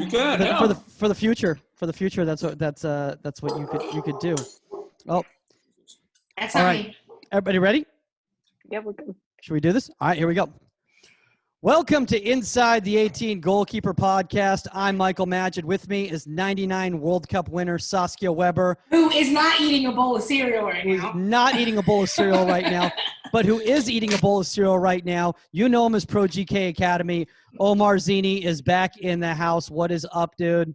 You can, for the future. For the future, that's what you could do. Oh, That's all not right. me. Everybody ready? Yeah, we're good. Should we do this? All right, here we go. Welcome to Inside the 18 Goalkeeper Podcast. I'm Michael Magid. With me is 99 World Cup winner Saskia Weber. Who is not eating a bowl of cereal right Who's now. not eating a bowl of cereal right now, but who is eating a bowl of cereal right now. You know him as Pro GK Academy. Omar Zini is back in the house. What is up, dude?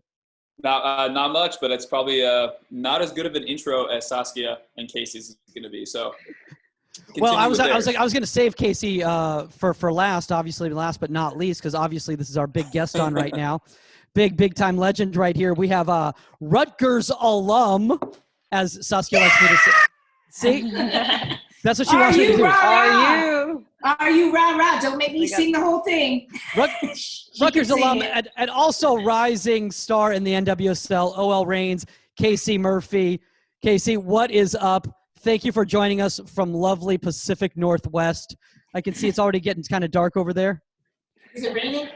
Not much, but it's probably not as good of an intro as Saskia and Casey's is going to be. So, well, I was going to save Casey for last, obviously last but not least, because obviously this is our big guest on right now, big time legend right here. We have Rutgers alum, as Saskia likes me to say. See, that's what she wants me to do. Are you rah? Don't make me sing the whole thing. Rutgers alum and also rising star in the NWSL, OL Reigns, Casey Murphy. Casey, what is up? Thank you for joining us from lovely Pacific Northwest. I can see it's already getting kind of dark over there. Is it raining?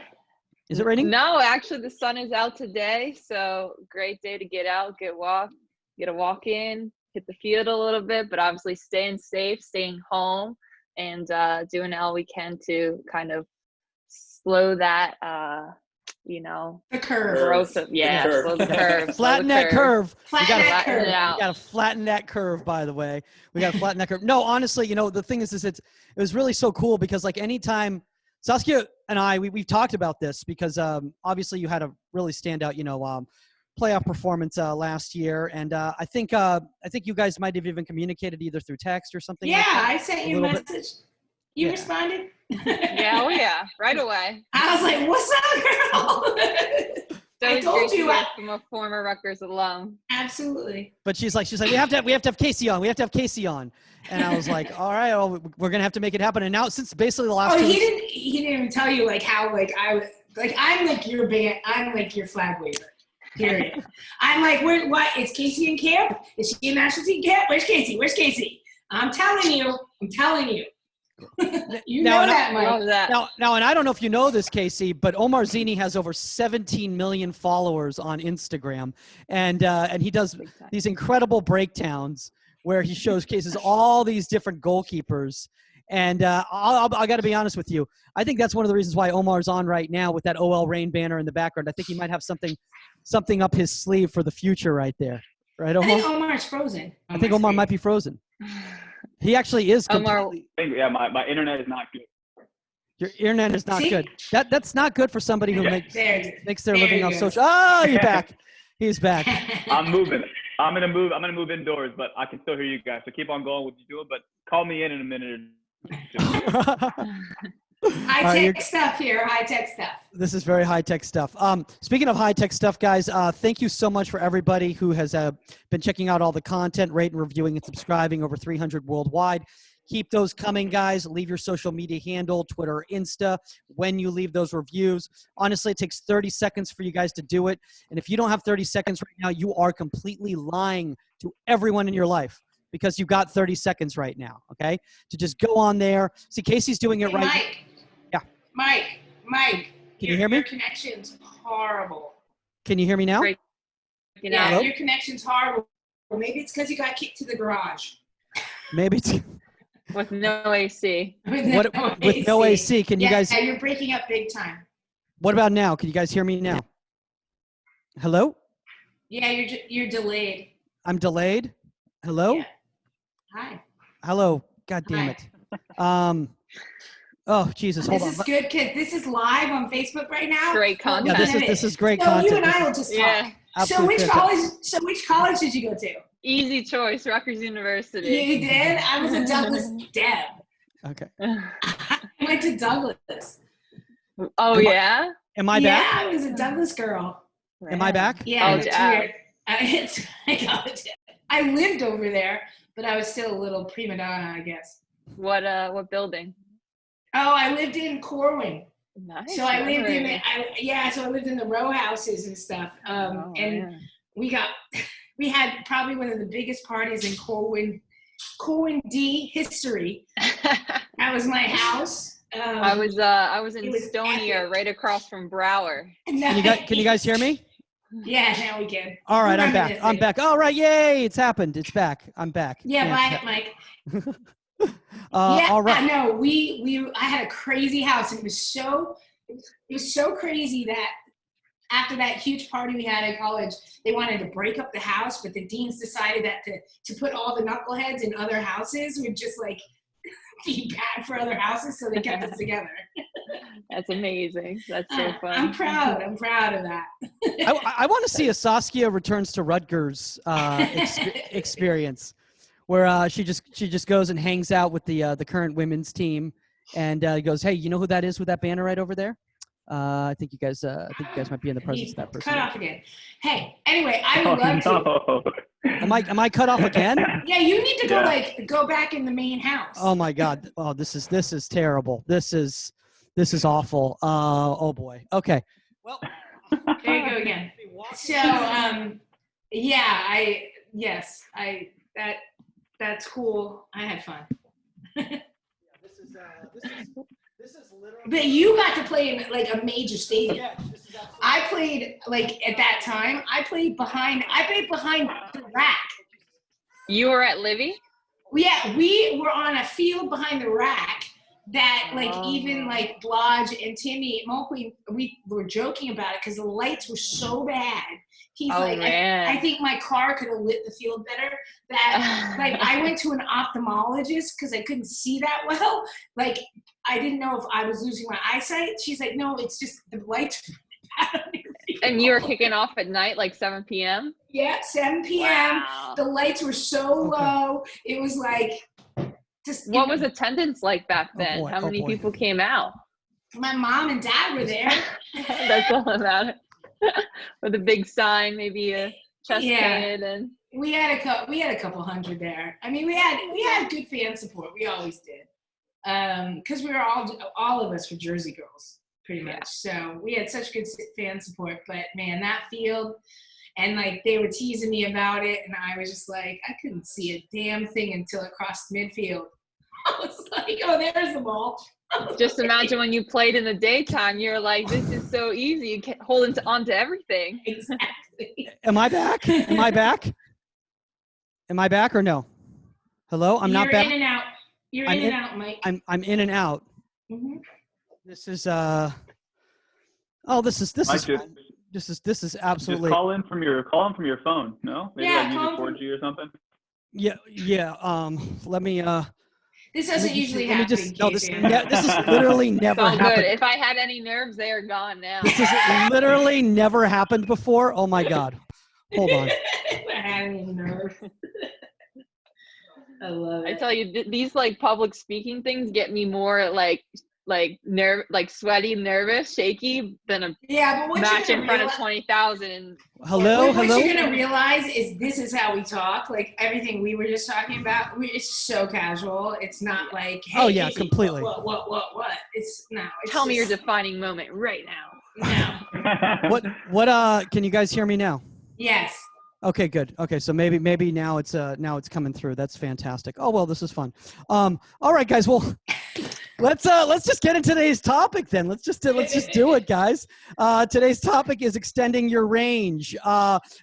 Is it raining? No, actually the sun is out today, so great day to get out, get a walk in, hit the field a little bit, but obviously staying safe, staying home, and doing all we can to kind of slow that, the curve. Growth of, slow the curve. Flatten that curve. Flatten that curve. it out. We got to flatten that curve, by the way. We got to flatten that curve. No, honestly, the thing is it was really so cool because, like, anytime Saskia and I, we've talked about this because obviously you had a really standout, playoff performance last year. And I think you guys might have even communicated either through text or something. Yeah, like that, I sent you a message. You responded? Yeah, right away. I was like, what's up, girl? I told you. From a former Rutgers alum. Absolutely. But she's like, we have to have Casey on. We have to have Casey on. And I was like, all right, we're gonna have to make it happen. And now, since basically the last. He didn't even tell you how I'm like your band. I'm like your flag waver. Period. I'm like, what? Is Casey in camp? Is she in national team camp? Where's Casey? I'm telling you. You know that, Mike. Now, and I don't know if you know this, Casey, but Omar Zini has over 17 million followers on Instagram, and he does these incredible breakdowns where he showcases all these different goalkeepers. And I got to be honest with you, I think that's one of the reasons why Omar's on right now with that OL Reign banner in the background. I think he might have something up his sleeve for the future right there. Right, Omar? I think Omar's frozen. I think Omar might be frozen. He actually is completely. Yeah, my internet is not good. Your internet is not good. That's not good for somebody who makes their living off social. Oh, you're back. He's back. I'm moving. I'm gonna move indoors, but I can still hear you guys. So keep on going with what you're doing, but call me in a minute. High-tech stuff here. High-tech stuff. This is very high-tech stuff. Speaking of high-tech stuff, guys, thank you so much for everybody who has been checking out all the content, rating, reviewing, and subscribing, over 300 worldwide. Keep those coming, guys. Leave your social media handle, Twitter or Insta, when you leave those reviews. Honestly, it takes 30 seconds for you guys to do it. And if you don't have 30 seconds right now, you are completely lying to everyone in your life, because you got 30 seconds right now, okay? To just go on there. See, Casey's doing it right. Mike. Yeah. Mike. Can you hear me? Your connection's horrible. Can you hear me now? Yeah, your connection's horrible. Maybe it's because you got kicked to the garage. Maybe it's... With no AC. With no AC. Can you guys... Yeah, you're breaking up big time. What about now? Can you guys hear me now? Hello? Yeah, you're delayed. I'm delayed? Hello? Yeah. Hi. Hello. God damn it. Oh, Jesus. Hold on. This is good, because this is live on Facebook right now. Great content. Yeah, this is great so content. You and I will just talk. Yeah. So which college did you go to? Easy choice, Rutgers University. You did? I was a Douglas Deb. Okay. I went to Douglas. Oh, yeah? Am I back? Yeah, I was a Douglas girl. Am I back? Yeah. Oh, I lived over there, but I was still a little prima donna, I guess. What building? Oh, I lived in Corwin. Nice. So I lived in the row houses and stuff. We had probably one of the biggest parties in Corwin D history. That was my house. I was in it was Estonia, epic. right across from Brower. Can you guys hear me? Yeah, now we can. All right, I'm Remember back. this I'm thing. back. All right, yay! It's happened. It's back. I'm back. Yeah, Fantastic. bye, Mike. All Yeah, right. no, I had a crazy house. It was so crazy that after that huge party we had in college, they wanted to break up the house, but the deans decided that to put all the knuckleheads in other houses would just like be bad for other houses, so they kept us together. That's amazing. That's so fun. I'm proud of that. I want to see a Saskia returns to Rutgers experience, where she just goes and hangs out with the current women's team, and goes, "Hey, you know who that is with that banner right over there? I think you guys might be in the presence of that person." Cut off again. Hey, anyway, I would love to. Am I cut off again? Yeah, you need to go back in the main house. Oh my God! Oh, this is terrible. This is awful. Oh boy. Okay. Well, there you go again. So, that's cool. I had fun. This is literally. But you got to play in like a major stadium. I played like at that time. I played behind the rack. You were at Livy? Yeah, we were on a field behind the rack that like even like Blodge and Timmy Mulqueen, we were joking about it because the lights were so bad. He's I think my car could have lit the field better. That like I went to an ophthalmologist because I couldn't see that well. Like I didn't know if I was losing my eyesight. She's like, no, it's just the lights. And you were kicking off at night, like 7 p.m.? Yeah, 7 p.m. Wow. The lights were so low. It was like just. What was attendance like back then? How many people came out? My mom and dad were there. That's all about it. With a big sign, maybe a chest painted, and we had a couple hundred there. I mean, we had good fan support. We always did, because we were all of us were Jersey girls, pretty much. So we had such good fan support. But man, that field, and like they were teasing me about it, and I was just like, I couldn't see a damn thing until it crossed midfield. I was like, oh, there's the ball. Just imagine when you played in the daytime, you're like, this is so easy. You can hold on to everything. Exactly. Am I back? Am I back? Am I back or no? Hello? I'm not back. You're in and out. You're in and out, Mike. I'm in and out. Mm-hmm. This is this is absolutely. Just call in from your phone. No? Maybe Yeah, use 4G or something. Yeah. Let me. This doesn't usually let me happen. just. No, this is literally never So good. happened. If I had any nerves, they are gone now. This has literally never happened before. Oh my God. Hold on. I had any nerve. I love it. I tell you, these like public speaking things get me more like sweaty, nervous, shaky than a match in front of 20,000. Hello. What you're gonna realize is this is how we talk. Like everything we were just talking about, it's so casual. It's not like, hey, oh yeah, completely. What? It's no. Tell me your defining moment right now. No. What? Can you guys hear me now? Yes. Okay, good. Okay, so maybe now it's coming through. That's fantastic. Oh well, this is fun. All right, guys. Well, let's just get into today's topic then. Let's just do it, guys. Today's topic is extending your range.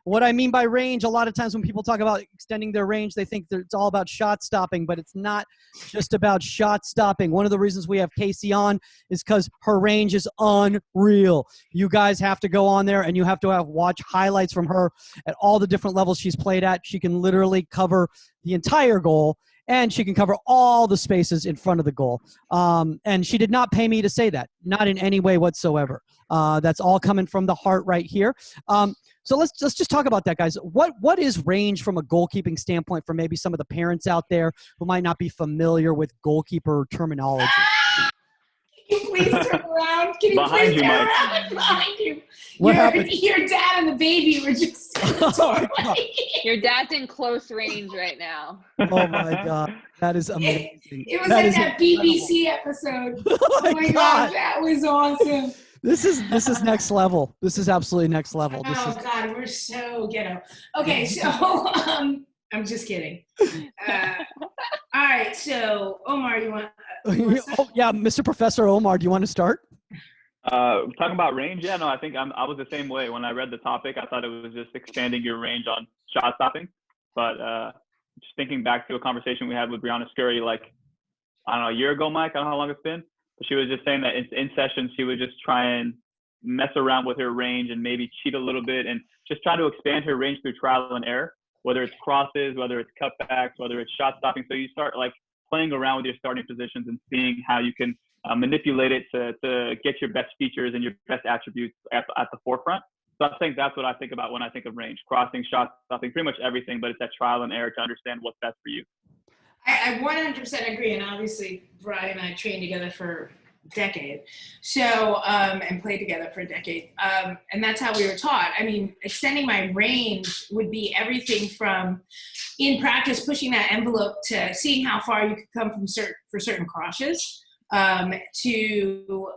What I mean by range, a lot of times when people talk about extending their range, they think that it's all about shot stopping, but it's not just about shot stopping. One of the reasons we have Casey on is because her range is unreal. You guys have to go on there and you have to watch highlights from her at all the different levels she's played at. She can literally cover the entire goal, and she can cover all the spaces in front of the goal. And she did not pay me to say that, not in any way whatsoever. That's all coming from the heart right here. So let's just talk about that, guys. What is range from a goalkeeping standpoint for maybe some of the parents out there who might not be familiar with goalkeeper terminology? Can you please turn around? Can you Behind please you, turn Mike. around? Behind you. What happened? Your dad and the baby were just Oh my God. Your dad's in close range right now. Oh my God, that is amazing. It was That like is that BBC episode. Oh my God. That was awesome. This is next level. This is absolutely next level. Oh God, we're so ghetto. Okay, so I'm just kidding. All right, so Omar, you want Oh yeah, Mr. Professor Omar, do you want to start? Talking about range, yeah, no, I think I was the same way. When I read the topic, I thought it was just expanding your range on shot stopping. But just thinking back to a conversation we had with Brianna Scurry, like, I don't know, a year ago, Mike, I don't know how long it's been, but she was just saying that in sessions, she would just try and mess around with her range and maybe cheat a little bit and just try to expand her range through trial and error, whether it's crosses, whether it's cutbacks, whether it's shot stopping. So you start like playing around with your starting positions and seeing how you can manipulate it to get your best features and your best attributes at the forefront. So I think that's what I think about when I think of range: crossing, shot stopping, pretty much everything, but it's that trial and error to understand what's best for you. I 100% agree, and obviously Brian and I trained together for a decade, so and played together for a decade, and that's how we were taught. I mean, extending my range would be everything from, in practice, pushing that envelope to seeing how far you could come from certain crosses, to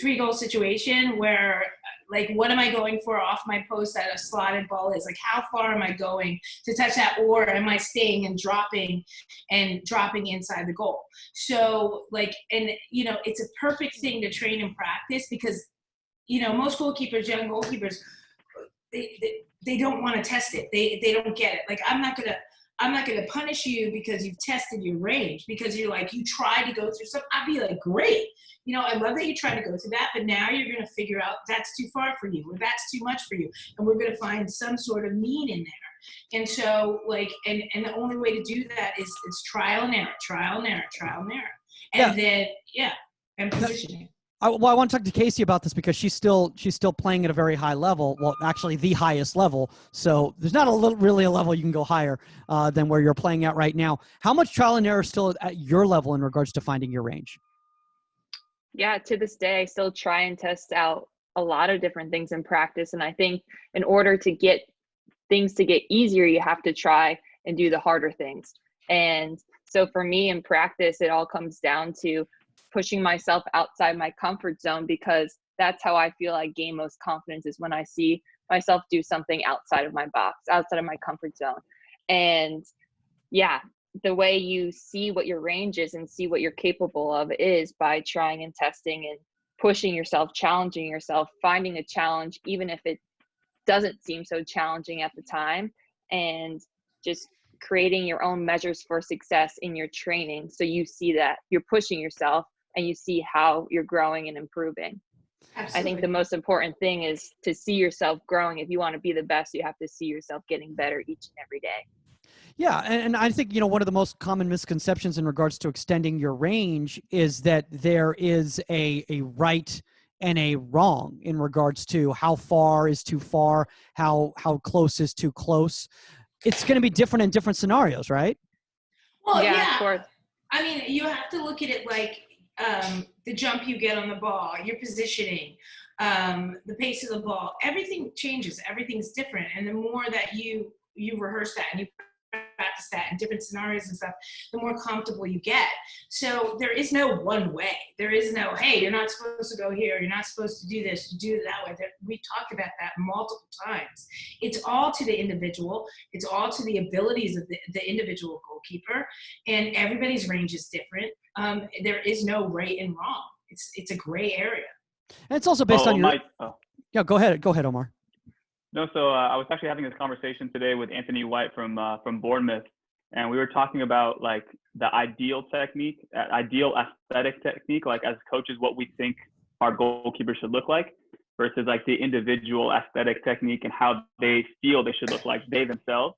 3-goal situation where, like, what am I going for off my post that a slotted ball is? Like, how far am I going to touch that, or am I staying and dropping inside the goal? So, like, and, you know, it's a perfect thing to train and practice because, you know, most goalkeepers, young goalkeepers, they don't want to test it. They don't get it. Like, I'm not gonna punish you because you've tested your range, because you're like, you tried to go through something. I'd be like, great. You know, I love that you tried to go through that, but now you're going to figure out that's too far for you, or that's too much for you. And we're going to find some sort of mean in there. And so, like, and the only way to do that is it's trial and error, trial and error, trial and error. And then, and positioning. I want to talk to Casey about this because she's still playing at a very high level. Well, actually the highest level. So there's not really a level you can go higher than where you're playing at right now. How much trial and error is still at your level in regards to finding your range? Yeah, to this day, I still try and test out a lot of different things in practice. And I think in order to get things to get easier, you have to try and do the harder things. And so for me in practice, it all comes down to pushing myself outside my comfort zone, because that's how I feel I gain most confidence, is when I see myself do something outside of my box, outside of my comfort zone. And yeah, the way you see what your range is and see what you're capable of is by trying and testing and pushing yourself, challenging yourself, finding a challenge, even if it doesn't seem so challenging at the time, and just creating your own measures for success in your training. So you see that you're pushing yourself and you see how you're growing and improving. Absolutely. I think the most important thing is to see yourself growing. If you want to be the best, you have to see yourself getting better each and every day. Yeah, and I think, you know, one of the most common misconceptions in regards to extending your range is that there is a right and a wrong in regards to how far is too far, how close is too close. It's going to be different in different scenarios, right? Well, yeah, of course. I mean, you have to look at it like the jump you get on the ball, your positioning, the pace of the ball. Everything changes. Everything's different. And the more that you rehearse that and you practice that in different scenarios and stuff, the more comfortable you get. So there is no one way. There is no, hey, you're not supposed to go here. You're not supposed to do this. You do it that way. We've talked about that multiple times. It's all to the individual. It's all to the abilities of the individual goalkeeper. And everybody's range is different. There is no right and wrong. It's a gray area. And it's also based on your... Yeah, go ahead, Omar. No, so I was actually having this conversation today with Anthony White from Bournemouth, and we were talking about like the ideal technique, ideal aesthetic technique, like as coaches, what we think our goalkeepers should look like, versus like the individual aesthetic technique and how they feel they should look like, they themselves.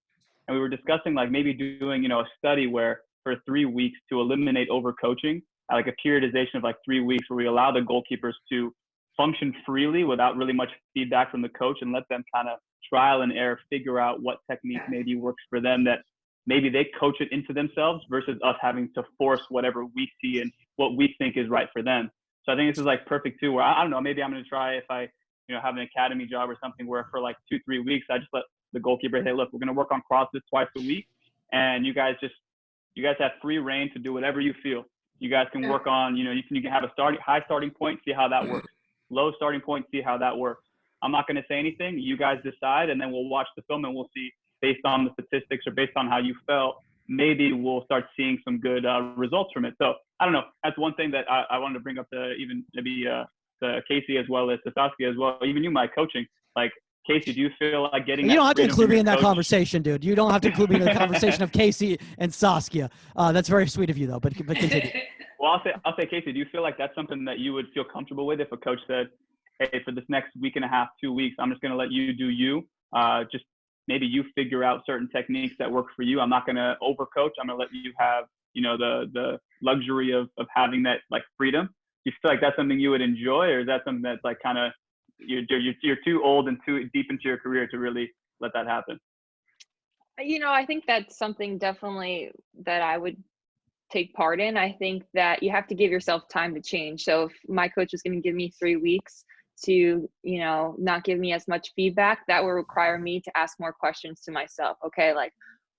And we were discussing like maybe doing, you know, a study where for 3 weeks to eliminate overcoaching, like a periodization of like 3 weeks where we allow the goalkeepers to function freely without really much feedback from the coach and let them kind of trial and error, figure out what technique maybe works for them, that maybe they coach it into themselves versus us having to force whatever we see and what we think is right for them. So I think this is like perfect too, where I don't know, maybe I'm going to try if I, you know, have an academy job or something where for like 2-3 weeks, I just let the goalkeeper, hey, look, we're going to work on crosses twice a week. And you guys have free reign to do whatever you feel. You guys can work on, you know, you can have a high starting point, see how that works. Low starting point, see how that works. I'm not going to say anything. You guys decide, and then we'll watch the film and we'll see based on the statistics or based on how you felt, maybe we'll start seeing some good results from it. So I don't know. That's one thing that I wanted to bring up to even maybe to Casey as well as to Saskia as well. Even you, my coaching, like Casey, do you feel like getting? You don't have to freedom include from me your in that coach? conversation, dude. You don't have to include me in the conversation of Casey and Saskia. That's very sweet of you, though. But continue. Well, I'll say, Casey, do you feel like that's something that you would feel comfortable with if a coach said, hey, for this next week and a half, 2 weeks, I'm just going to let you do you. Just maybe you figure out certain techniques that work for you. I'm not going to overcoach. I'm going to let you have, the luxury of having that like freedom. Do you feel like that's something you would enjoy, or is that something that's like kind of you're too old and too deep into your career to really let that happen? I think that's something definitely that I would take part in. I think that you have to give yourself time to change. So if my coach was going to give me 3 weeks to, not give me as much feedback, that would require me to ask more questions to myself. Okay, like,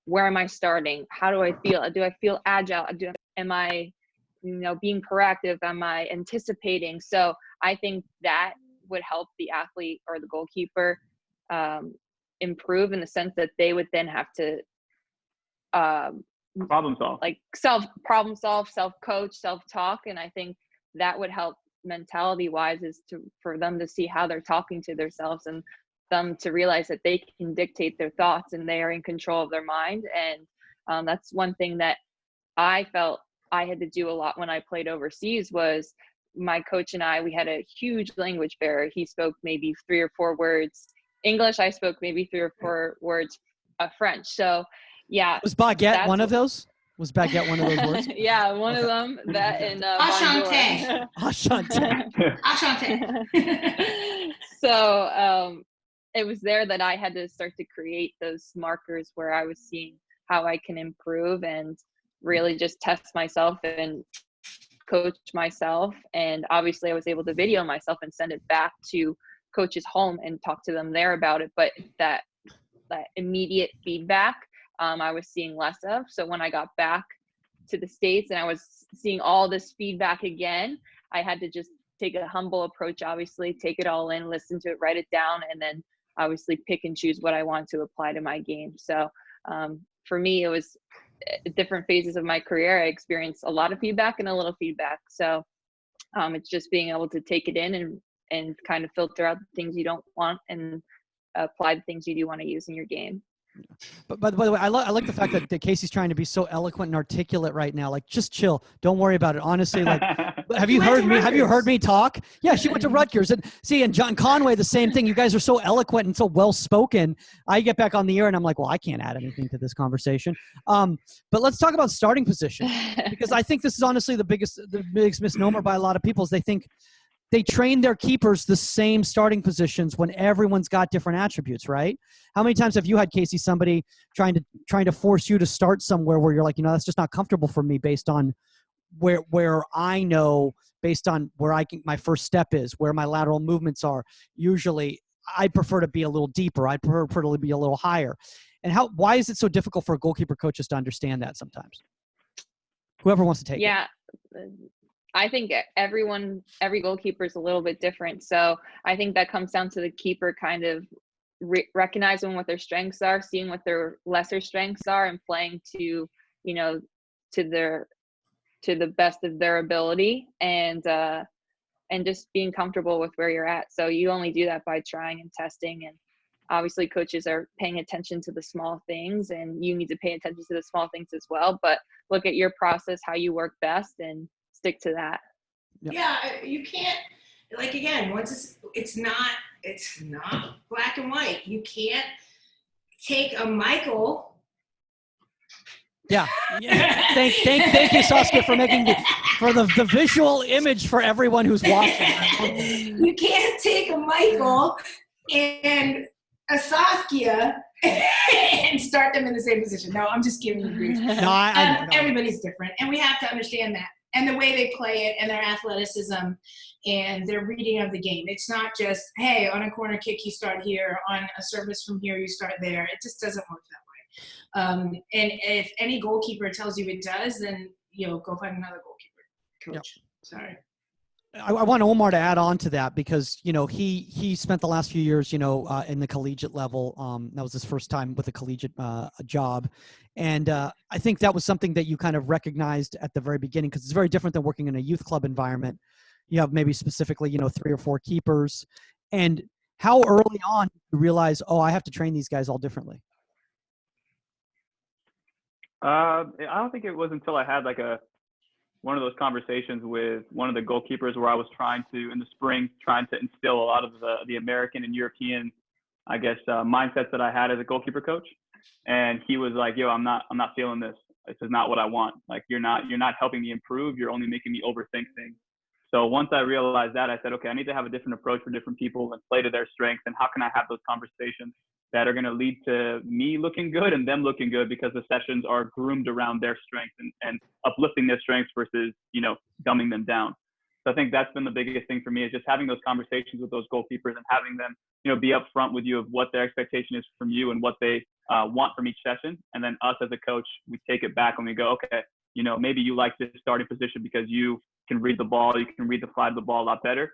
where am I starting? How do I feel? Do I feel agile? Am I, being proactive? Am I anticipating? So I think that would help the athlete or the goalkeeper improve in the sense that they would then have to Problem solve. like self-coach, self-talk. And I think that would help mentality-wise is for them to see how they're talking to themselves and them to realize that they can dictate their thoughts and they are in control of their mind. And that's one thing that I felt I had to do a lot when I played overseas was my coach and we had a huge language barrier. He spoke maybe 3 or 4 words English. I spoke maybe 3 or 4 words of French. So yeah. Was baguette one of those? Was baguette one of those words? Yeah, one of them. That and Enchanté. Enchanté. Enchanté. So it was there that I had to start to create those markers where I was seeing how I can improve and really just test myself and coach myself. And obviously I was able to video myself and send it back to coaches home and talk to them there about it. But that immediate feedback I was seeing less of. So when I got back to the States and I was seeing all this feedback again, I had to just take a humble approach, obviously, take it all in, listen to it, write it down, and then obviously pick and choose what I want to apply to my game. So for me, it was different phases of my career. I experienced a lot of feedback and a little feedback. So it's just being able to take it in and kind of filter out the things you don't want and apply the things you do want to use in your game. But by the way, I like the fact that Casey's trying to be so eloquent and articulate right now. Like, just chill. Don't worry about it. Honestly, like, have you heard me? Have you heard me talk? Yeah, she went to Rutgers. And see, and John Conway, the same thing. You guys are so eloquent and so well spoken. I get back on the air and I'm like, well, I can't add anything to this conversation. But let's talk about starting position, because I think this is honestly the biggest misnomer by a lot of people is they think they train their keepers the same starting positions when everyone's got different attributes, right? How many times have you had, Casey, somebody trying to force you to start somewhere where you're like, that's just not comfortable for me based on where I know, based on where my first step is, where my lateral movements are. Usually I prefer to be a little deeper. I prefer to be a little higher. And why is it so difficult for goalkeeper coaches to understand that sometimes? Whoever wants to take it. Yeah. I think every goalkeeper is a little bit different. So I think that comes down to the keeper kind of recognizing what their strengths are, seeing what their lesser strengths are, and playing to the best of their ability, and just being comfortable with where you're at. So you only do that by trying and testing. And obviously coaches are paying attention to the small things, and you need to pay attention to the small things as well. But look at your process, how you work best, and stick to that. Yeah, you can't, like, again, once it's not black and white. You can't take a Michael. Yeah. Thank you, Saskia, for making the visual image for everyone who's watching. You can't take a Michael and a Saskia and start them in the same position. No, I'm just giving you grief. No, I know. Everybody's different, and we have to understand that. And the way they play it, and their athleticism, and their reading of the game. It's not just, hey, on a corner kick you start here, on a service from here you start there. It just doesn't work that way. And if any goalkeeper tells you it does, then go find another goalkeeper coach. Yep. Sorry. I want Omar to add on to that because, you know, he spent the last few years, you know, in the collegiate level. That was his first time with a collegiate job. And I think that was something that you kind of recognized at the very beginning, because it's very different than working in a youth club environment. You have maybe specifically, you know, 3 or 4 keepers. And how early on did you realize, oh, I have to train these guys all differently? I don't think it was until I had like one of those conversations with one of the goalkeepers where I was trying to, in the spring, trying to instill a lot of the American and European, I guess, mindsets that I had as a goalkeeper coach. And he was like, yo, I'm not feeling this. This is not what I want. Like, you're not helping me improve. You're only making me overthink things. So once I realized that, I said, okay, I need to have a different approach for different people and play to their strengths. And how can I have those conversations that are going to lead to me looking good and them looking good, because the sessions are groomed around their strengths and uplifting their strengths versus, you know, dumbing them down. So I think that's been the biggest thing for me, is just having those conversations with those goalkeepers and having them, you know, be upfront with you of what their expectation is from you and what they want from each session. And then us as a coach, we take it back and we go, okay, you know, maybe you like this starting position because you can read the ball, you can read the fly of the ball a lot better.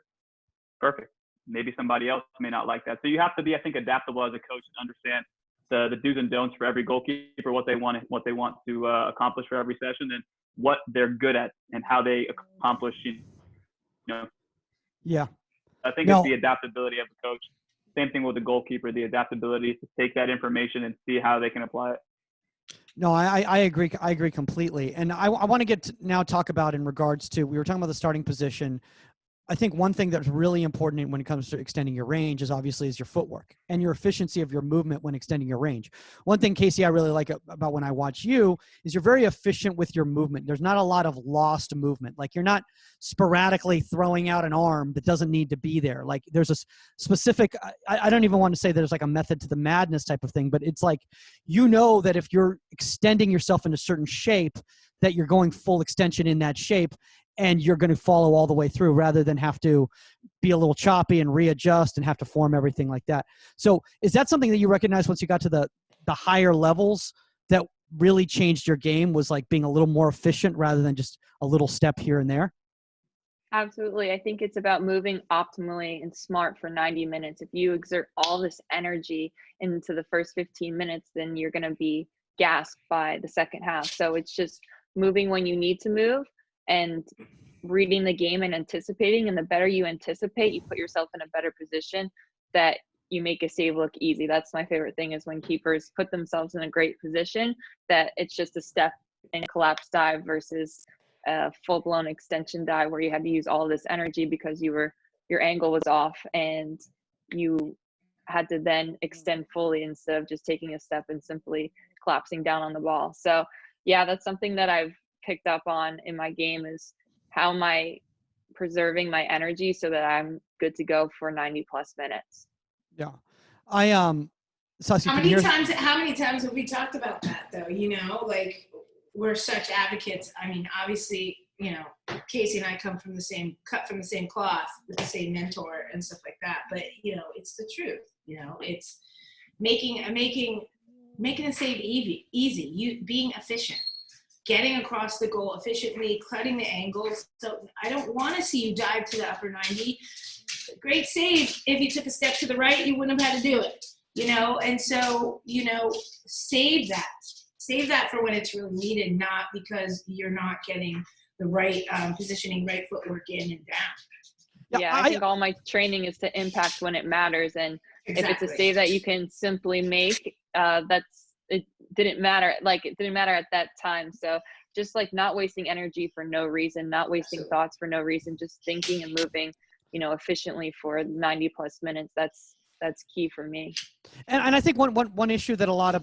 Perfect. Maybe somebody else may not like that. So you have to be, I think, adaptable as a coach and understand the do's and don'ts for every goalkeeper, what they want to accomplish for every session, and what they're good at and how they accomplish, you know. Yeah. I think it's the adaptability of the coach. Same thing with the goalkeeper, the adaptability to take that information and see how they can apply it. No, I agree. I agree completely. And I want to get to now talk about in regards to, we were talking about the starting position. I think one thing that's really important when it comes to extending your range is obviously your footwork and your efficiency of your movement when extending your range. One thing, Casey, I really like about when I watch you is you're very efficient with your movement. There's not a lot of lost movement. Like, you're not sporadically throwing out an arm that doesn't need to be there. Like, there's a specific, I don't even want to say there's like a method to the madness type of thing, but it's like, you know that if you're extending yourself in a certain shape, that you're going full extension in that shape, and you're going to follow all the way through rather than have to be a little choppy and readjust and have to form everything like that. So is that something that you recognize once you got to the higher levels that really changed your game, was like being a little more efficient rather than just a little step here and there? Absolutely. I think it's about moving optimally and smart for 90 minutes. If you exert all this energy into the first 15 minutes, then you're going to be gasped by the second half. So it's just moving when you need to move and reading the game and anticipating. And the better you anticipate, you put yourself in a better position that you make a save look easy. That's my favorite thing, is when keepers put themselves in a great position, that it's just a step and collapse dive versus a full-blown extension dive where you had to use all this energy because your angle was off and you had to then extend fully instead of just taking a step and simply collapsing down on the ball. So yeah, that's something that I've picked up on in my game, is how am I preserving my energy so that I'm good to go for 90 plus minutes. Yeah. Saskia, how many times have we talked about that though? You know, like, we're such advocates. I mean, obviously, you know, Casey and I come from the same cloth with the same mentor and stuff like that. But, you know, it's the truth. You know, it's making a save easy, you being efficient, getting across the goal efficiently, cutting the angles. So I don't want to see you dive to the upper 90. Great save. If you took a step to the right, you wouldn't have had to do it, you know? And so, you know, save that for when it's really needed, not because you're not getting the right positioning, right footwork in and down. Yeah, I think all my training is to impact when it matters. And if it's a save that you can simply make, it didn't matter. Like, it didn't matter at that time. So just like not wasting energy for no reason, not wasting thoughts for no reason, just thinking and moving, you know, efficiently for 90 plus minutes. That's key for me. And I think one issue that a lot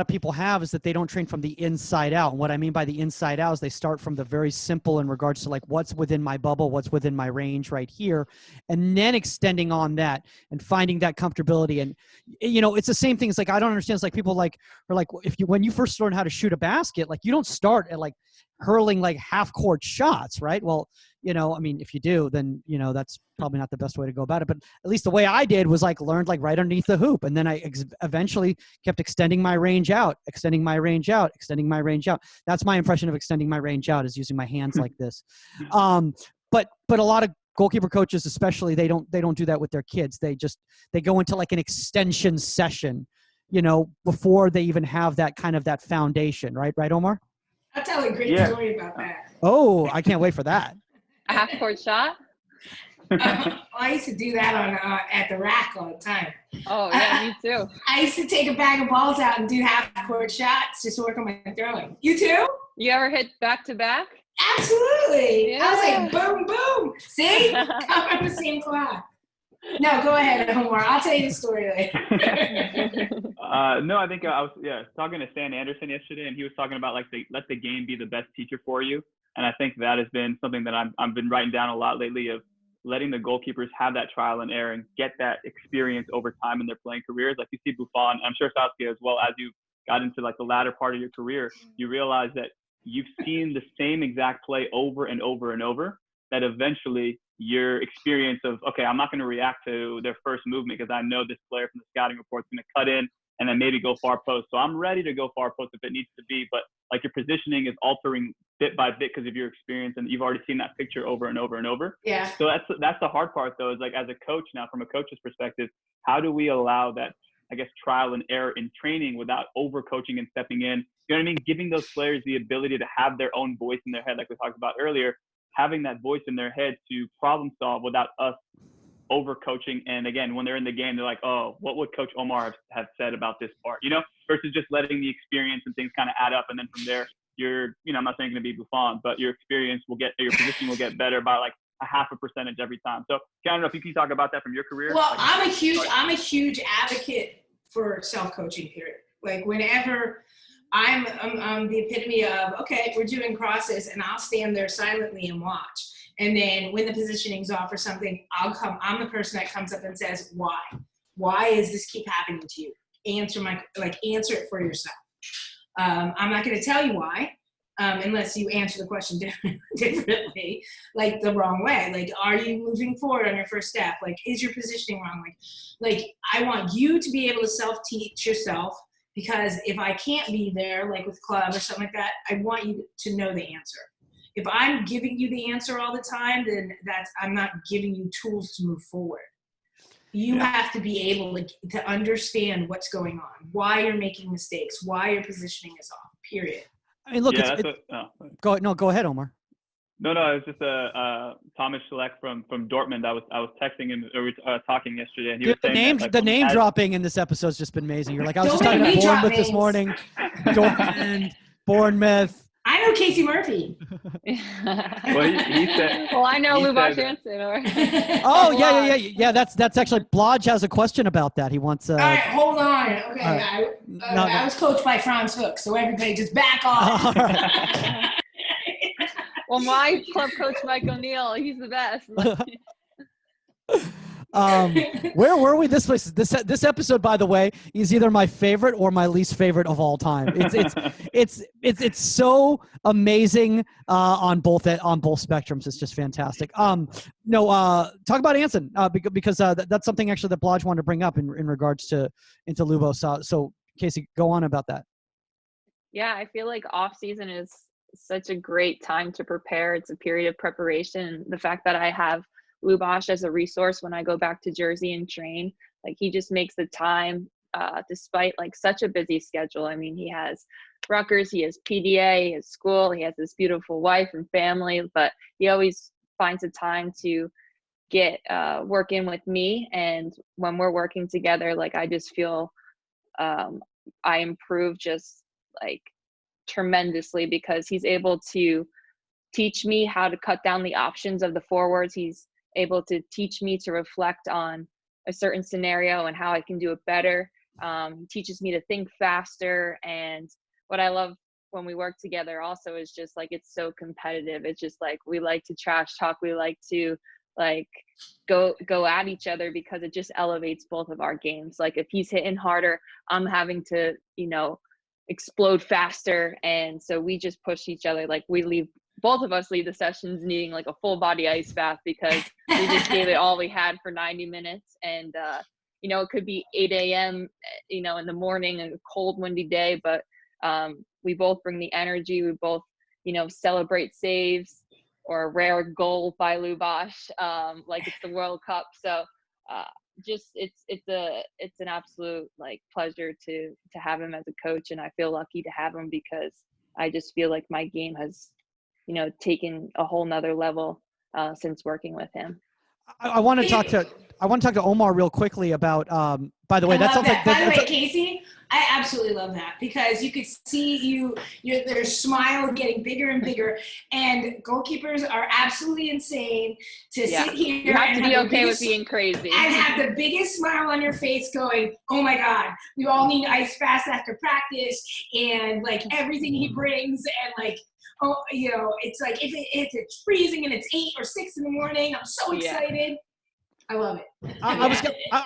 of people have is that they don't train from the inside out. And what I mean by the inside out is they start from the very simple in regards to like what's within my bubble, what's within my range right here, and then extending on that and finding that comfortability. And, you know, it's the same thing. It's like, I don't understand. It's like people are like, when you first learn how to shoot a basket, like, you don't start at like hurling like half court shots, right? Well, you know, I mean, if you do, then, you know, that's probably not the best way to go about it. But at least the way I did was like learned like right underneath the hoop. And then I eventually kept extending my range out, extending my range out, extending my range out. That's my impression of extending my range out, is using my hands like this. But a lot of goalkeeper coaches especially, they don't do that with their kids. They go into like an extension session, before they even have that kind of that foundation, right, Omar? I'll tell a great story about that. Oh, I can't wait for that. A half court shot. I used to do that on at the rack all the time. Oh yeah, me too. I used to take a bag of balls out and do half court shots just to work on my throwing. You too? You ever hit back to back? Absolutely. Yeah. I was like, boom, boom. See? Come from the same cloth. No, go ahead, Omar. I'll tell you the story later. No, I think I was talking to Stan Anderson yesterday, and he was talking about like let the game be the best teacher for you. And I think that has been something that I've been writing down a lot lately, of letting the goalkeepers have that trial and error and get that experience over time in their playing careers. Like you see Buffon, I'm sure Saskia as well, as you got into like the latter part of your career, you realize that you've seen the same exact play over and over and over, that eventually your experience of, okay, I'm not going to react to their first movement because I know this player from the scouting report is going to cut in and then maybe go far post. So I'm ready to go far post if it needs to be, but like your positioning is altering bit by bit because of your experience, and you've already seen that picture over and over and over. Yeah. So that's the hard part though, is like as a coach now, from a coach's perspective, how do we allow that, I guess, trial and error in training without over coaching and stepping in? You know what I mean? Giving those players the ability to have their own voice in their head, like we talked about earlier, having that voice in their head to problem solve without us over coaching. And again, when they're in the game, they're like, oh, what would Coach Omar have said about this part, versus just letting the experience and things kind of add up. And then from there, I'm not saying going to be Buffon, but your position will get better by like a 0.5% every time. So I don't know if you can talk about that from your career. Well, like, I'm a huge advocate for self-coaching, period. Like whenever I'm the epitome of, okay, we're doing crosses, and I'll stand there silently and watch. And then when the positioning's off or something, I'm the person that comes up and says, why? Why is this keep happening to you? Answer it for yourself. I'm not going to tell you why, unless you answer the question differently, like the wrong way. Like, are you moving forward on your first step? Like, is your positioning wrong? Like I want you to be able to self-teach yourself, because if I can't be there, like with club or something like that, I want you to know the answer. If I'm giving you the answer all the time, then I'm not giving you tools to move forward. You have to be able to understand what's going on, why you're making mistakes, why your positioning is off, period. I mean, look, go ahead, Omar. No, it's just Thomas Schleck from Dortmund. I was texting him, or we were talking yesterday, and he was saying the name dropping in this episode has just been amazing. You're like, I was just talking about Bournemouth this morning, Dortmund, Bournemouth. I know Casey Murphy. Well, he said. Well, I know Luboš Hansen. Oh yeah. That's actually Blodge has a question about that. He wants. All right, hold on. Okay, I was coached by Franz Hook, so everybody just back off. Well, my club coach, Mike O'Neill, he's the best. Where were we this place? This episode, by the way, is either my favorite or my least favorite of all time. It's so amazing on both spectrums. It's just fantastic. Talk about Anson because that's something actually that Blodge wanted to bring up in regards to into Lubos. So Casey, go on about that. Yeah, I feel like off season is such a great time to prepare. It's a period of preparation. The fact that I have Luboš as a resource when I go back to Jersey and train, like he just makes the time despite like such a busy schedule. I mean, he has Rutgers, he has PDA, he has school, he has this beautiful wife and family, but he always finds the time to get work in with me. And when we're working together, like I just feel I improve just like tremendously, because he's able to teach me how to cut down the options of the forwards. He's able to teach me to reflect on a certain scenario and how I can do it better. He teaches me to think faster. And what I love when we work together also is just like, it's so competitive. It's just like, we like to trash talk. We like to like go at each other, because it just elevates both of our games. Like if he's hitting harder, I'm having to, explode faster. And so we just push each other. Like both of us leave the sessions needing like a full body ice bath, because we just gave it all we had for 90 minutes. And, it could be 8 a.m., in the morning, a cold, windy day, but we both bring the energy. We both, celebrate saves. or a rare goal by Lubash, like it's the World Cup. So just it's an absolute like pleasure to have him as a coach, and I feel lucky to have him because I just feel like my game has, you know, taken a whole nother level since working with him. I want to talk to Omar real quickly about. By the way, that sounds like. By the way, Casey, I absolutely love that because you could see their smile getting bigger and bigger, and goalkeepers are absolutely insane to sit here. You have to be okay with being crazy and have the biggest smile on your face, going, "Oh my God, we all need ice fast after practice," and like everything he brings, and like. Oh, you know, it's like if it's freezing and it's 8 or 6 in the morning, I'm so excited. I love it. I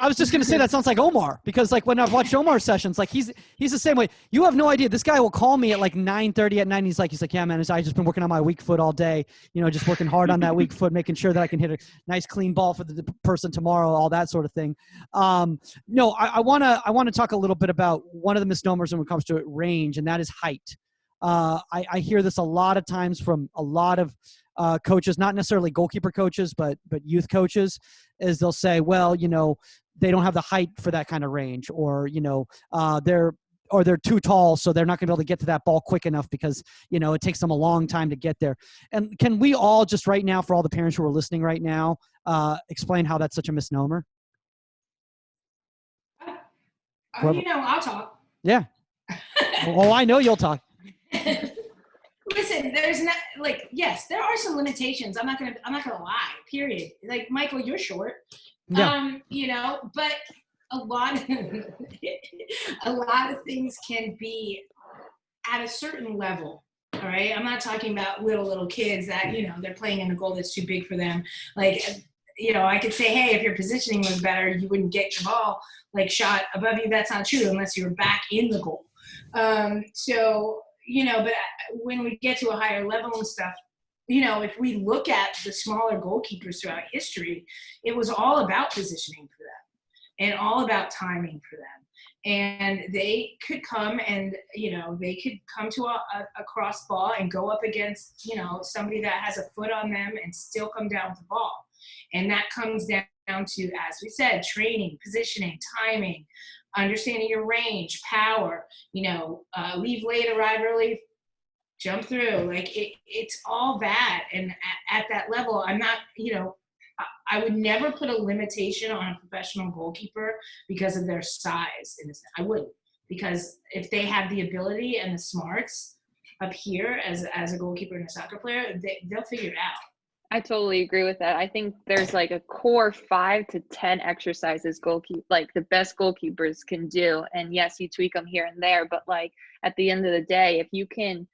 was just gonna say that sounds like Omar because like when I've watched Omar sessions, like he's the same way. You have no idea. This guy will call me at like 9:30 at night. And he's like, yeah, man, I just been working on my weak foot all day. You know, just working hard on that weak foot, making sure that I can hit a nice clean ball for the person tomorrow, all that sort of thing. No, I wanna talk a little bit about one of the misnomers when it comes to range, and that is height. I hear this a lot of times from a lot of coaches, not necessarily goalkeeper coaches, but youth coaches, is they'll say, well, you know, they don't have the height for that kind of range, or, you know, they're too tall, so they're not going to be able to get to that ball quick enough because, you know, it takes them a long time to get there. And can we all just right now, for all the parents who are listening right now, explain how that's such a misnomer? You know, I'll talk. Yeah. Well, I know you'll talk. Listen, there's not like, yes, there are some limitations. I'm not gonna lie. Period. Like Michael, you're short. Yeah. You know, but a lot of things can be at a certain level. All right. I'm not talking about little kids that, you know, they're playing in a goal that's too big for them. Like, you know, I could say, hey, if your positioning was better, you wouldn't get your ball like shot above you. That's not true unless you're back in the goal. So. You know, but when we get to a higher level and stuff, you know, if we look at the smaller goalkeepers throughout history, it was all about positioning for them and all about timing for them. And they could come and, you know, they could come to a cross ball and go up against, you know, somebody that has a foot on them and still come down with the ball. And that comes down to, as we said, training, positioning, timing, understanding your range, power, you know, leave late, arrive early, jump through. Like it's all that. And at that level, I'm not, you know, I would never put a limitation on a professional goalkeeper because of their size. I wouldn't, because if they have the ability and the smarts up here as a goalkeeper and a soccer player, they'll figure it out. I totally agree with that. I think there's like a core 5 to 10 exercises like the best goalkeepers can do. And yes, you tweak them here and there, but like at the end of the day, if you can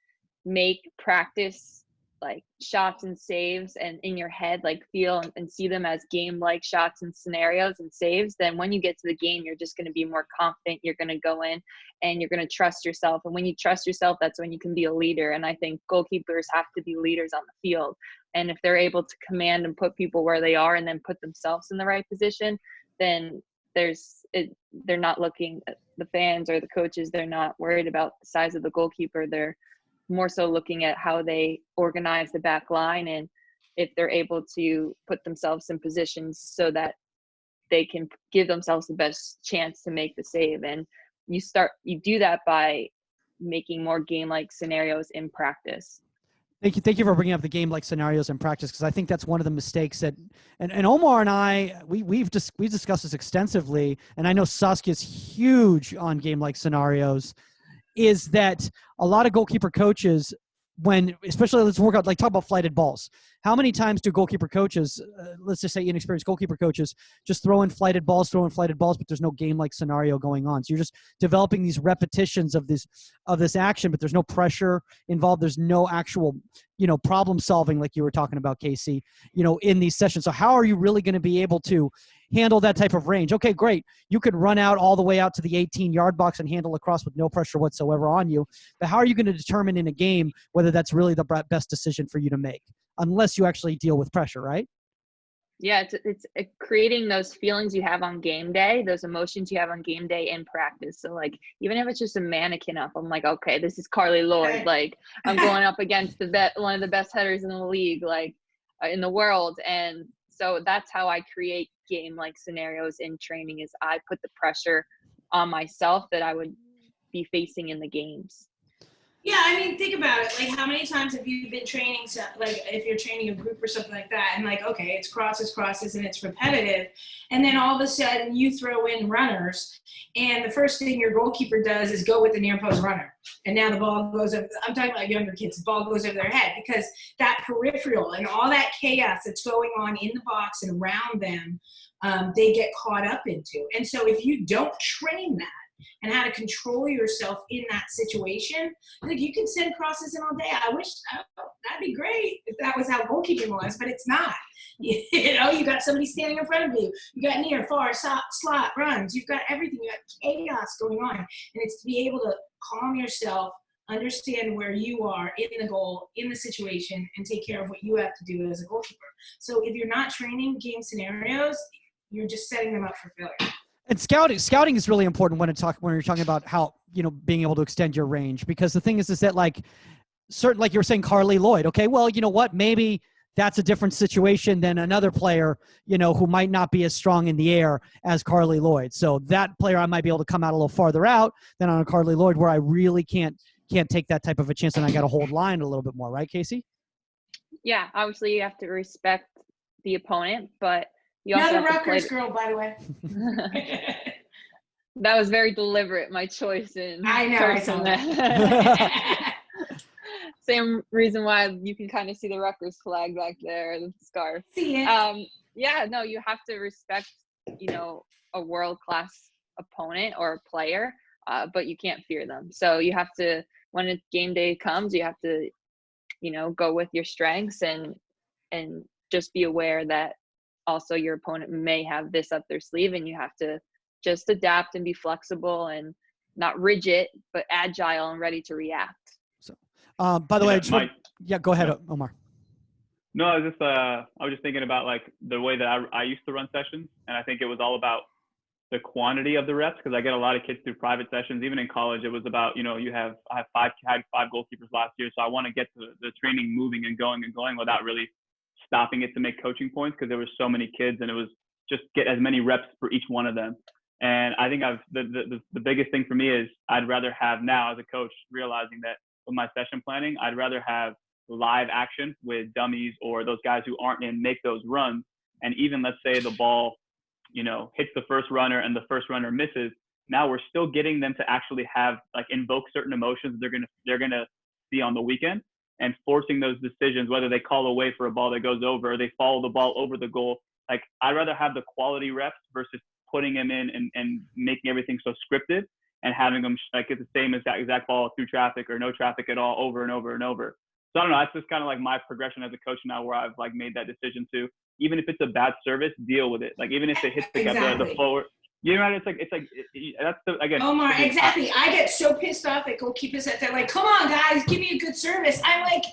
make practice like shots and saves and in your head, like feel and see them as game-like shots and scenarios and saves, then when you get to the game, you're just going to be more confident. You're going to go in and you're going to trust yourself. And when you trust yourself, that's when you can be a leader. And I think goalkeepers have to be leaders on the field. And if they're able to command and put people where they are and then put themselves in the right position, then they're not looking at the fans or the coaches. They're not worried about the size of the goalkeeper. They're more so looking at how they organize the back line and if they're able to put themselves in positions so that they can give themselves the best chance to make the save. And you do that by making more game-like scenarios in practice. Thank you for bringing up the game-like scenarios in practice, because I think that's one of the mistakes that, and Omar and I, we've discussed this extensively, and I know Saskia's huge on game-like scenarios, is that a lot of goalkeeper coaches, especially let's work out, like talk about flighted balls. How many times do goalkeeper coaches, let's just say inexperienced goalkeeper coaches, just throw in flighted balls, but there's no game-like scenario going on. So you're just developing these repetitions of this action, but there's no pressure involved. There's no actual, you know, problem solving like you were talking about, Casey, you know, in these sessions. So how are you really going to be able to handle that type of range? Okay, great. You could run out all the way out to the 18-yard box and handle across with no pressure whatsoever on you. But how are you going to determine in a game whether that's really the best decision for you to make? Unless you actually deal with pressure, right? Yeah, it's creating those feelings you have on game day, those emotions you have on game day in practice. So like, even if it's just a mannequin up, I'm like, okay, this is Carly Lloyd. Like I'm going up against one of the best headers in the league. Like in the world. And so that's how I create game-like scenarios in training, is I put the pressure on myself that I would be facing in the games. Yeah, I mean, think about it. Like, how many times have you been training, like, if you're training a group or something like that, and like, okay, it's crosses, and it's repetitive, and then all of a sudden you throw in runners, and the first thing your goalkeeper does is go with the near post runner, and now the ball goes over. I'm talking about younger kids. The ball goes over their head because that peripheral and all that chaos that's going on in the box and around them, they get caught up into. And so if you don't train that, and how to control yourself in that situation. Like, you can send crosses in all day. I wish that'd be great if that was how goalkeeping was, but it's not. You know, you got somebody standing in front of you. You got near, far, slot, runs. You've got everything. You got chaos going on. And it's to be able to calm yourself, understand where you are in the goal, in the situation, and take care of what you have to do as a goalkeeper. So if you're not training game scenarios, you're just setting them up for failure. And scouting is really important when you're talking about how, you know, being able to extend your range, because the thing is that, like, like you were saying, Carly Lloyd. Okay, well, you know what? Maybe that's a different situation than another player, you know, who might not be as strong in the air as Carly Lloyd. So that player, I might be able to come out a little farther out than on a Carly Lloyd, where I really can't take that type of a chance, and I got to hold line a little bit more, right, Casey? Yeah, obviously you have to respect the opponent, but you Another also have to Rutgers girl, by the way. That was very deliberate, my choice in I know, I saw person. that. Same reason why you can kind of see the Rutgers flag back there, the scarf. See it. Yeah, no, you have to respect, you know, a world-class opponent or player, but you can't fear them. So you have to, when a game day comes, you have to, you know, go with your strengths and just be aware that also your opponent may have this up their sleeve, and you have to just adapt and be flexible and not rigid, but agile and ready to react. So, by the way, go ahead, Omar. No, I was just thinking about, like, the way that I used to run sessions, and I think it was all about the quantity of the reps, because I get a lot of kids through private sessions. Even in college, it was about, you know, I had five goalkeepers last year, so I want to get the training moving and going without really stopping it to make coaching points, because there were so many kids, and it was just get as many reps for each one of them. And I think the biggest thing for me is I'd rather have, now as a coach, realizing that with my session planning, I'd rather have live action with dummies or those guys who aren't in, make those runs. And even, let's say the ball, you know, hits the first runner and the first runner misses, now we're still getting them to actually have, like, invoke certain emotions they're gonna see on the weekend, and forcing those decisions, whether they call away for a ball that goes over or they follow the ball over the goal. Like, I'd rather have the quality reps versus putting them in and making everything so scripted and having them, like, get the same exact ball through traffic or no traffic at all over and over and over. So I don't know, that's just kind of like my progression as a coach now, where I've, like, made that decision to, even if it's a bad service, deal with it. Like, even if it hits the forward, you know, it's like that's the, again. Omar, exactly. I get so pissed off at goalkeepers that they're like, "Come on, guys, give me a good service." I'm like,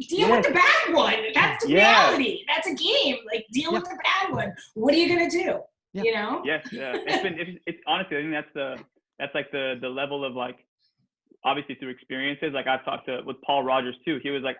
deal with the bad one. That's the reality. That's a game. Like, deal with the bad one. What are you gonna do? Yeah. You know? Yes, yeah. It's honestly, I think that's like the level of, like, obviously through experiences. Like, I've talked with Paul Rogers too. He was like,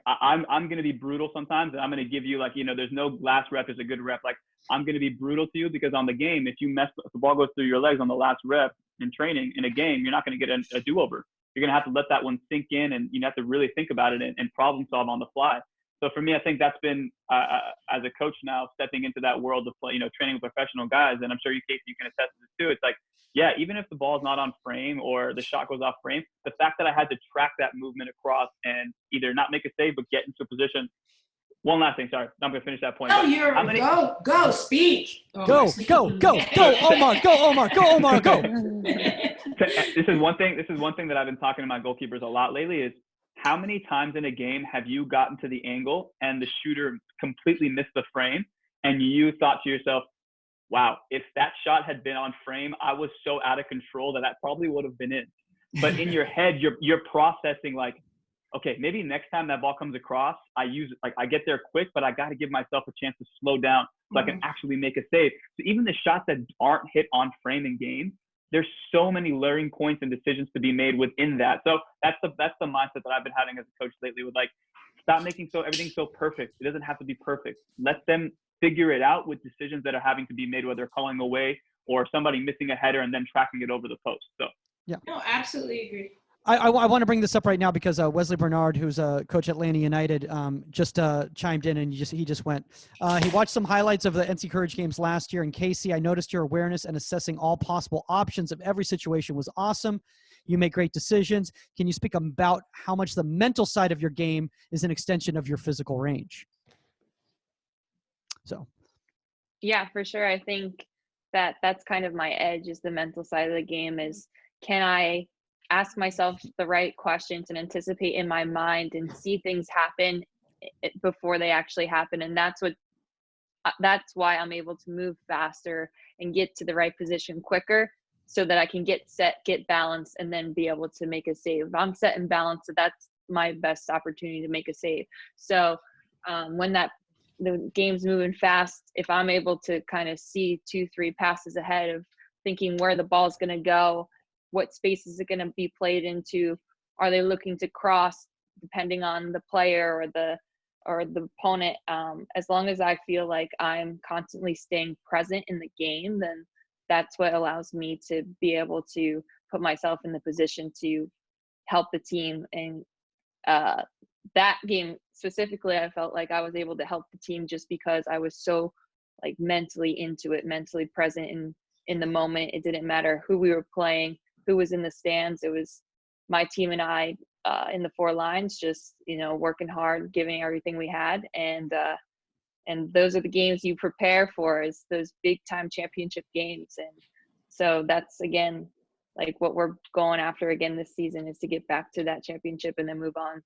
I'm gonna be brutal sometimes, and I'm gonna give you, like, you know, there's no last rep is a good rep. Like, I'm gonna be brutal to you, because on the game, if the ball goes through your legs on the last rep in training in a game, you're not gonna get a do-over. You're gonna have to let that one sink in, and you have to really think about it and problem solve on the fly. So for me, I think that's been as a coach now, stepping into that world of play, you know, training with professional guys, and I'm sure you, Casey, you can attest to this too. It's like, yeah, even if the ball's not on frame or the shot goes off frame, the fact that I had to track that movement across and either not make a save but get into a position. One last thing, sorry, I'm gonna finish that point. Oh, go, speak. Go, Omar, go, Omar, go. This is one thing that I've been talking to my goalkeepers a lot lately is, how many times in a game have you gotten to the angle and the shooter completely missed the frame, and you thought to yourself, wow, if that shot had been on frame, I was so out of control that probably would have been in. But in your head, you're processing, like, okay, maybe next time that ball comes across, I get there quick, but I got to give myself a chance to slow down so I can actually make a save. So even the shots that aren't hit on frame in game, there's so many learning points and decisions to be made within that. So that's the mindset that I've been having as a coach lately, with like, stop making everything so perfect. It doesn't have to be perfect. Let them figure it out with decisions that are having to be made, whether calling away or somebody missing a header and then tracking it over the post. So yeah, no, absolutely agree. I want to bring this up right now because Wesley Bernard, who's a coach at Atlanta United, just chimed in, and he just went. He watched some highlights of the NC Courage games last year. And Casey, I noticed your awareness and assessing all possible options of every situation was awesome. You make great decisions. Can you speak about how much the mental side of your game is an extension of your physical range? So, Yeah, for sure. I think that's kind of my edge, is the mental side of the game. Is, can I ask myself the right questions and anticipate in my mind and see things happen before they actually happen? And that's why I'm able to move faster and get to the right position quicker, so that I can get set, get balanced, and then be able to make a save. If I'm set and balanced, so that's my best opportunity to make a save. So when the game's moving fast, if I'm able to kind of see 2-3 passes ahead of thinking where the ball's going to go, what space is it going to be played into, are they looking to cross, depending on the player or the opponent, as long as I feel like I'm constantly staying present in the game, then that's what allows me to be able to put myself in the position to help the team. And that game specifically, I felt like I was able to help the team just because I was so like mentally into it, mentally present in the moment. It didn't matter who we were playing, who was in the stands. It was my team and I in the 4 lines, just, working hard, giving everything we had. And those are the games you prepare for, is those big time championship games. And so that's, again, like what we're going after again this season, is to get back to that championship and then move on,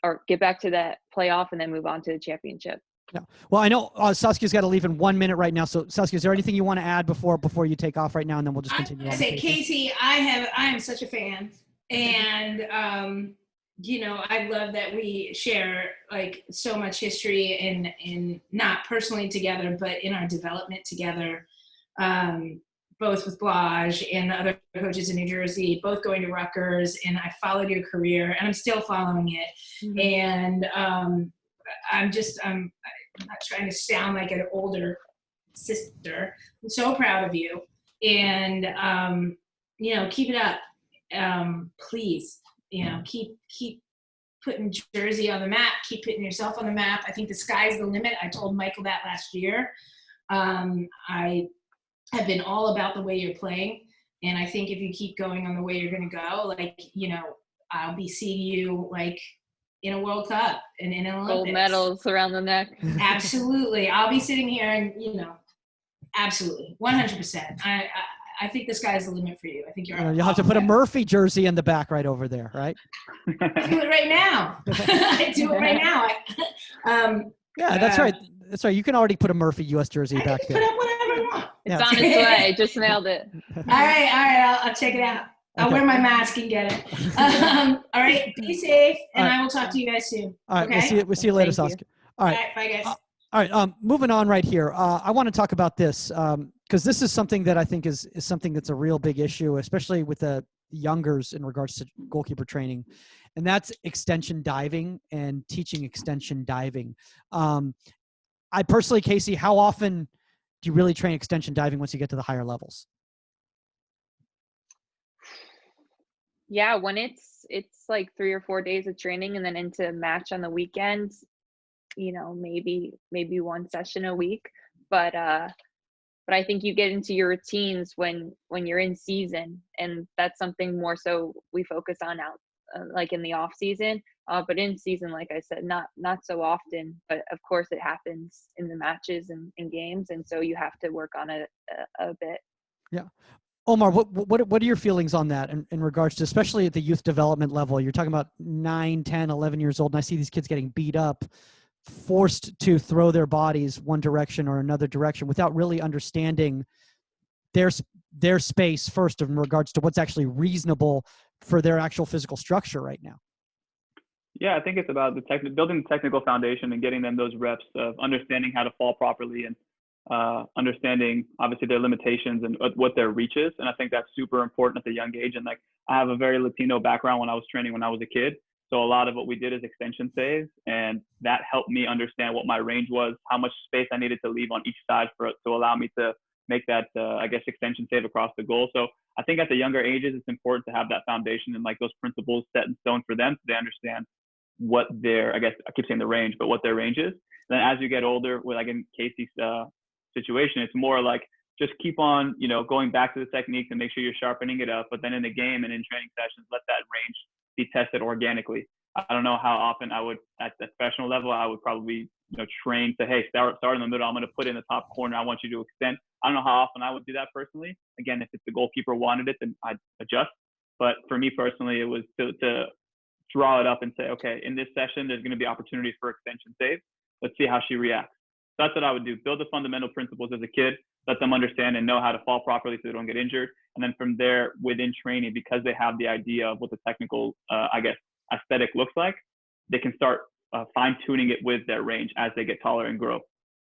or get back to that playoff and then move on to the championship. yeah. Well, I know Saskia's got to leave in 1 minute right now. So Saskia, is there anything you want to add before you take off right now? And then we'll just continue. I say, Casey, I am such a fan. And, I love that we share like so much history in not personally together, but in our development together, both with Blage and the other coaches in New Jersey, both going to Rutgers. And I followed your career, and I'm still following it. Mm-hmm. And I'm not trying to sound like an older sister. I'm so proud of you. And, keep it up. Please, keep putting Jersey on the map, keep putting yourself on the map. I think the sky's the limit. I told Michael that last year. I have been all about the way you're playing. And I think if you keep going on the way you're going to go, I'll be seeing you in a World Cup and in an Olympics. Gold medals around the neck. Absolutely. I'll be sitting here and, absolutely. 100%. I think the sky's the limit for you. I think you'll have to put a Murphy jersey in the back right over there, right? I do it right now. I do it right now. Yeah, that's right. That's right. You can already put a Murphy U.S. jersey back there. Put up whatever I want. It's on its way. Just mailed it. All right. I'll check it out. I'll wear my mask and get it. All right. Be safe, and I will talk to you guys soon. All right. Okay? We'll see you later, Saskia. All right. Bye, guys. All right. Moving on right here. I want to talk about this because this is something that I think is something that's a real big issue, especially with the youngers in regards to goalkeeper training, and that's extension diving and teaching extension diving. I personally, Casey, how often do you really train extension diving once you get to the higher levels? Yeah, when it's like 3 or 4 days of training and then into a match on the weekends, maybe 1 session a week. But I think you get into your routines when you're in season, and that's something more so we focus on out like in the off season. But in season, like I said, not so often. But of course, it happens in the matches and in games, and so you have to work on it a bit. Yeah. Omar, what are your feelings on that in regards to, especially at the youth development level? You're talking about 9, 10, 11 years old, and I see these kids getting beat up, forced to throw their bodies one direction or another direction without really understanding their space first in regards to what's actually reasonable for their actual physical structure right now. Yeah, I think it's about building the technical foundation and getting them those reps of understanding how to fall properly. And understanding obviously their limitations and what their reach is. And I think that's super important at the young age. And like, I have a very Latino background when I was training when I was a kid. So a lot of what we did is extension saves, and that helped me understand what my range was, how much space I needed to leave on each side to allow me to make that, I guess, extension save across the goal. So I think at the younger ages, it's important to have that foundation and like those principles set in stone for them so they understand what their, I guess I keep saying the range, but what their range is. Then as you get older, with like in Casey's situation, it's more like just keep on, going back to the techniques and make sure you're sharpening it up. But then in the game and in training sessions, let that range be tested organically. I don't know how often I would, at the professional level, I would probably, train to, hey, start in the middle. I'm going to put in the top corner. I want you to extend. I don't know how often I would do that personally. Again, if the goalkeeper wanted it, then I'd adjust. But for me personally, it was to draw it up and say, okay, in this session, there's going to be opportunities for extension saves. Let's see how she reacts. So that's what I would do. Build the fundamental principles as a kid, let them understand and know how to fall properly so they don't get injured. And then from there, within training, because they have the idea of what the technical, aesthetic looks like, they can start fine-tuning it with their range as they get taller and grow.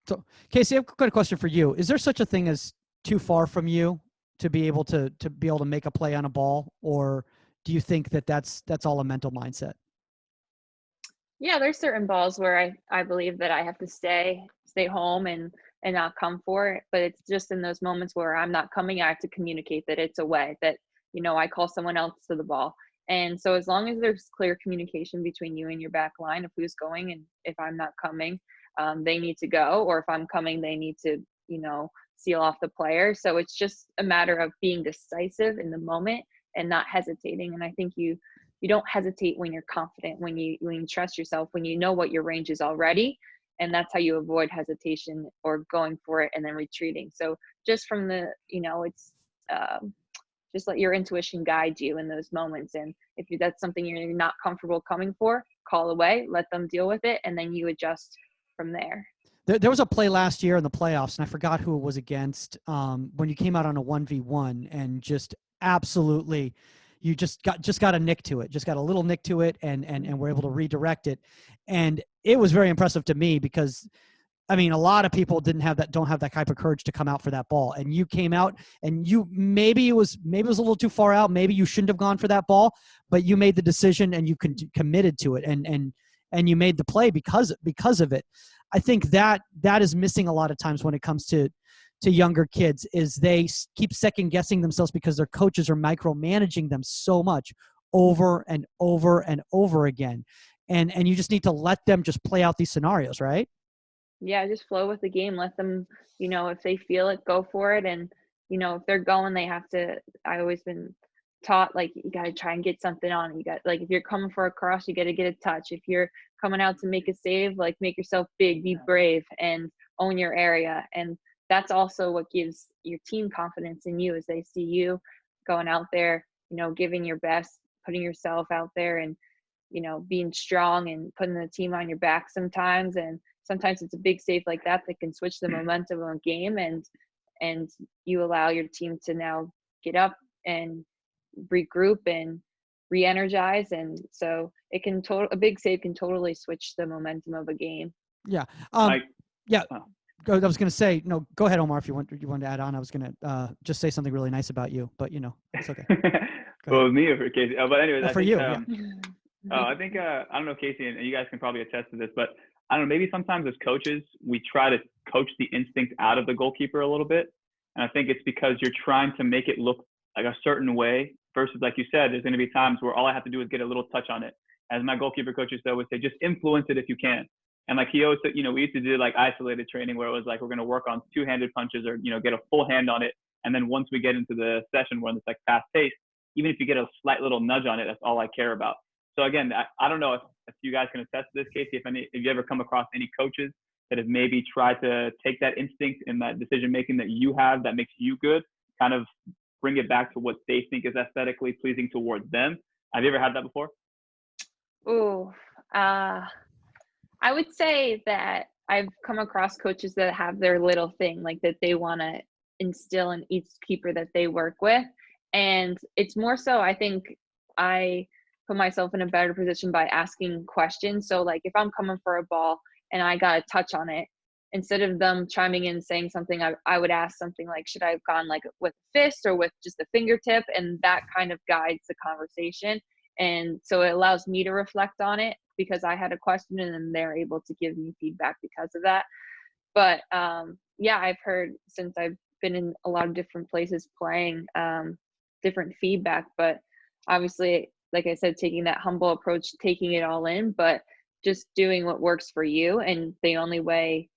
So, Casey, I've got a question for you. Is there such a thing as too far from you to be able to make a play on a ball, or do you think that's all a mental mindset? Yeah, there's certain balls where I believe that I have to stay home and not come for it. But it's just in those moments where I'm not coming, I have to communicate that it's away, that, I call someone else to the ball. And so as long as there's clear communication between you and your back line of who's going, and if I'm not coming, they need to go, or if I'm coming, they need to, seal off the player. So it's just a matter of being decisive in the moment and not hesitating. And I think you don't hesitate when you're confident, when you trust yourself, when you know what your range is already. And that's how you avoid hesitation or going for it and then retreating. So just from the, it's just let your intuition guide you in those moments. And if that's something you're not comfortable coming for, call away, let them deal with it, and then you adjust from there. There was a play last year in the playoffs, and I forgot who it was against, when you came out on a 1v1 and just absolutely, you just got a nick to it, just got a little nick to it, and were able to redirect it. And it was very impressive to me because, I mean, a lot of people don't have that type of courage to come out for that ball. And you came out, and maybe it was a little too far out. Maybe you shouldn't have gone for that ball, but you made the decision and you committed to it, and you made the play because of it. I think that is missing a lot of times when it comes to younger kids, is they keep second guessing themselves because their coaches are micromanaging them so much over and over and over again. And you just need to let them just play out these scenarios, right? Yeah, just flow with the game. Let them, if they feel it, go for it. And, if they're going, they have to, I always been taught, like, you got to try and get something on it. You got, like, if you're coming for a cross, you got to get a touch. If you're coming out to make a save, like, make yourself big, be brave, and own your area. And that's also what gives your team confidence in you, as they see you going out there, giving your best, putting yourself out there, and, being strong and putting the team on your back sometimes. And sometimes it's a big save like that can switch the momentum of a game, and you allow your team to now get up and regroup and re-energize. And so a big save can totally switch the momentum of a game. Yeah. Yeah. I was going to say, no, go ahead, Omar, if you want to add on. I was going to just say something really nice about you, but it's okay. Well, me or for Casey? But anyways, for you. Yeah. I think, I don't know, Casey, and you guys can probably attest to this, but I don't know, maybe sometimes as coaches, we try to coach the instinct out of the goalkeeper a little bit. And I think it's because you're trying to make it look like a certain way versus, like you said, there's going to be times where all I have to do is get a little touch on it. As my goalkeeper coaches always say, just influence it if you can. And like he always said, we used to do like isolated training where it was like, we're going to work on two-handed punches or, get a full hand on it. And then once we get into the session when it's like fast paced, even if you get a slight little nudge on it, that's all I care about. So again, I don't know if you guys can attest to this, Casey, if you ever come across any coaches that have maybe tried to take that instinct and that decision-making that you have that makes you good, kind of bring it back to what they think is aesthetically pleasing towards them. Have you ever had that before? Oh, I would say that I've come across coaches that have their little thing, like that they want to instill in each keeper that they work with. And it's more so, I think I put myself in a better position by asking questions. So like if I'm coming for a ball and I got a touch on it, instead of them chiming in saying something, I would ask something like, should I have gone like with fist or with just a fingertip? And that kind of guides the conversation. And so it allows me to reflect on it because I had a question, and then they're able to give me feedback because of that. But yeah, I've heard, since I've been in a lot of different places playing, different feedback, but obviously, like I said, taking that humble approach, taking it all in, but just doing what works for you. And the only way,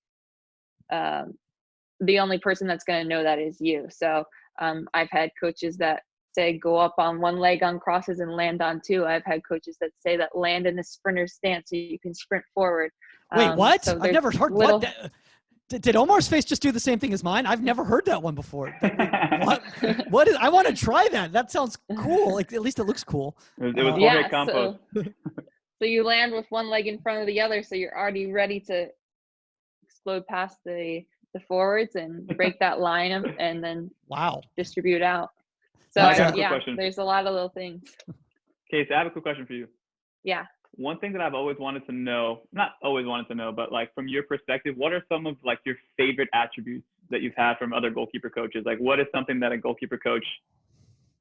the only person that's going to know that is you. So I've had coaches that say go up on one leg on crosses and land on two. I've had coaches that say that land in the sprinter stance so you can sprint forward. Wait, what? So I've never heard little... what. Did Omar's face just do the same thing as mine? I've never heard that one before. What? What is? I want to try that. That sounds cool. Like, at least it looks cool. It was homemade compost. So you land with one leg in front of the other, so you're already ready to explode past the forwards and break that line up, and then distribute out. So yeah, there's a lot of little things. Okay, so I have a quick question for you. Yeah. One thing that I've always wanted to know, not always wanted to know, but like from your perspective, what are some of like your favorite attributes that you've had from other goalkeeper coaches? Like, what is something that a goalkeeper coach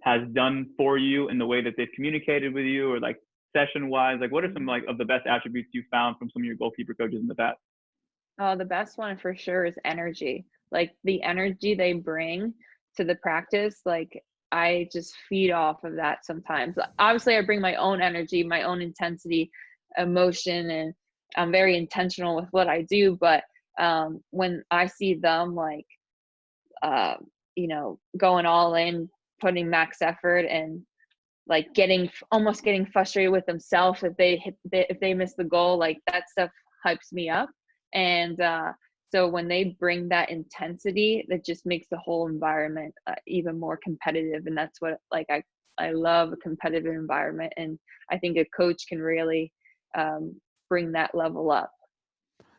has done for you in the way that they've communicated with you, or like session wise? Like, what are some like of the best attributes you found from some of your goalkeeper coaches in the past? Oh, the best one for sure is energy. Like the energy they bring to the practice, like I just feed off of that sometimes. Obviously, I bring my own energy, my own intensity, emotion, and I'm very intentional with what I do. But when I see them like, going all in, putting max effort, and like almost getting frustrated with themselves if they miss the goal, like that stuff hypes me up. And so when they bring that intensity, that just makes the whole environment even more competitive. And that's what, like, I love a competitive environment. And I think a coach can really bring that level up.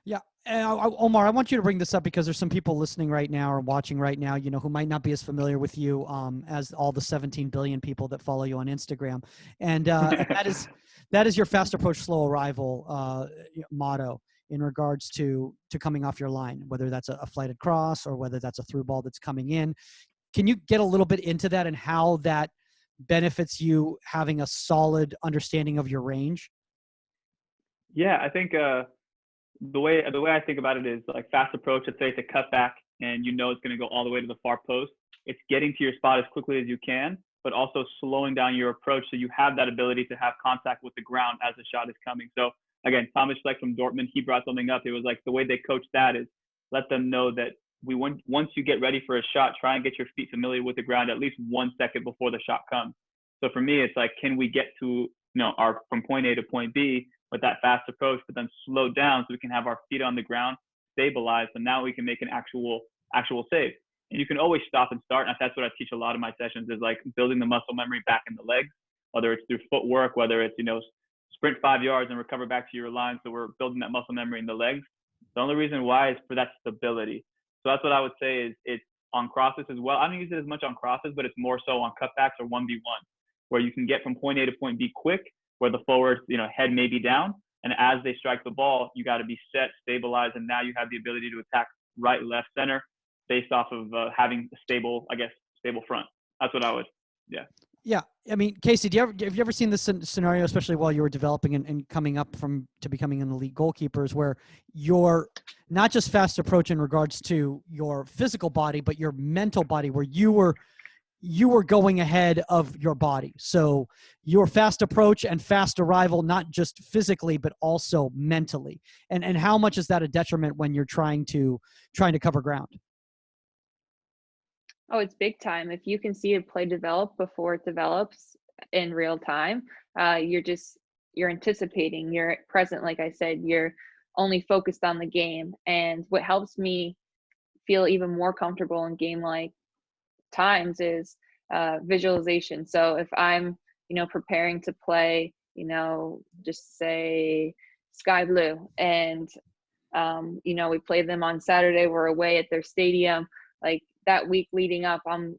Yeah. Omar, I want you to bring this up because there's some people listening right now or watching right now, who might not be as familiar with you as all the 17 billion people that follow you on Instagram. And that is your fast approach, slow arrival motto in regards to coming off your line, whether that's a flighted cross or whether that's a through ball that's coming in. Can you get a little bit into that and how that benefits you having a solid understanding of your range? Yeah, I think the way I think about it is like fast approach. Let's say it's a cutback and it's going to go all the way to the far post. It's getting to your spot as quickly as you can, but also slowing down your approach so you have that ability to have contact with the ground as the shot is coming. So again, Thomas Schleck from Dortmund, he brought something up. It was like the way they coach that is let them know that once you get ready for a shot, try and get your feet familiar with the ground at least 1 second before the shot comes. So for me, it's like, can we get to from point A to point B with that fast approach, but then slow down so we can have our feet on the ground, stabilized, and now we can make an actual save. And you can always stop and start. And that's what I teach a lot of my sessions is like building the muscle memory back in the legs, whether it's through footwork, whether it's, sprint 5 yards and recover back to your line. So we're building that muscle memory in the legs. The only reason why is for that stability. So that's what I would say is it's on crosses as well. I don't use it as much on crosses, but it's more so on cutbacks or 1v1, where you can get from point A to point B quick, where the forwards, head may be down. And as they strike the ball, you got to be set, stabilized, and now you have the ability to attack right, left, center based off of having a stable front. That's what I would, yeah. Yeah. I mean, Casey, have you ever seen this scenario, especially while you were developing and coming up to becoming an elite goalkeepers, where you're not just fast approach in regards to your physical body, but your mental body, where you were going ahead of your body. So your fast approach and fast arrival, not just physically, but also mentally. And how much is that a detriment when you're trying to cover ground? Oh, it's big time. If you can see a play develop before it develops in real time, you're anticipating, you're present. Like I said, you're only focused on the game. And what helps me feel even more comfortable in game like times is visualization. So if I'm, preparing to play, just say Sky Blue, and we play them on Saturday, we're away at their stadium. Like that week leading up, I'm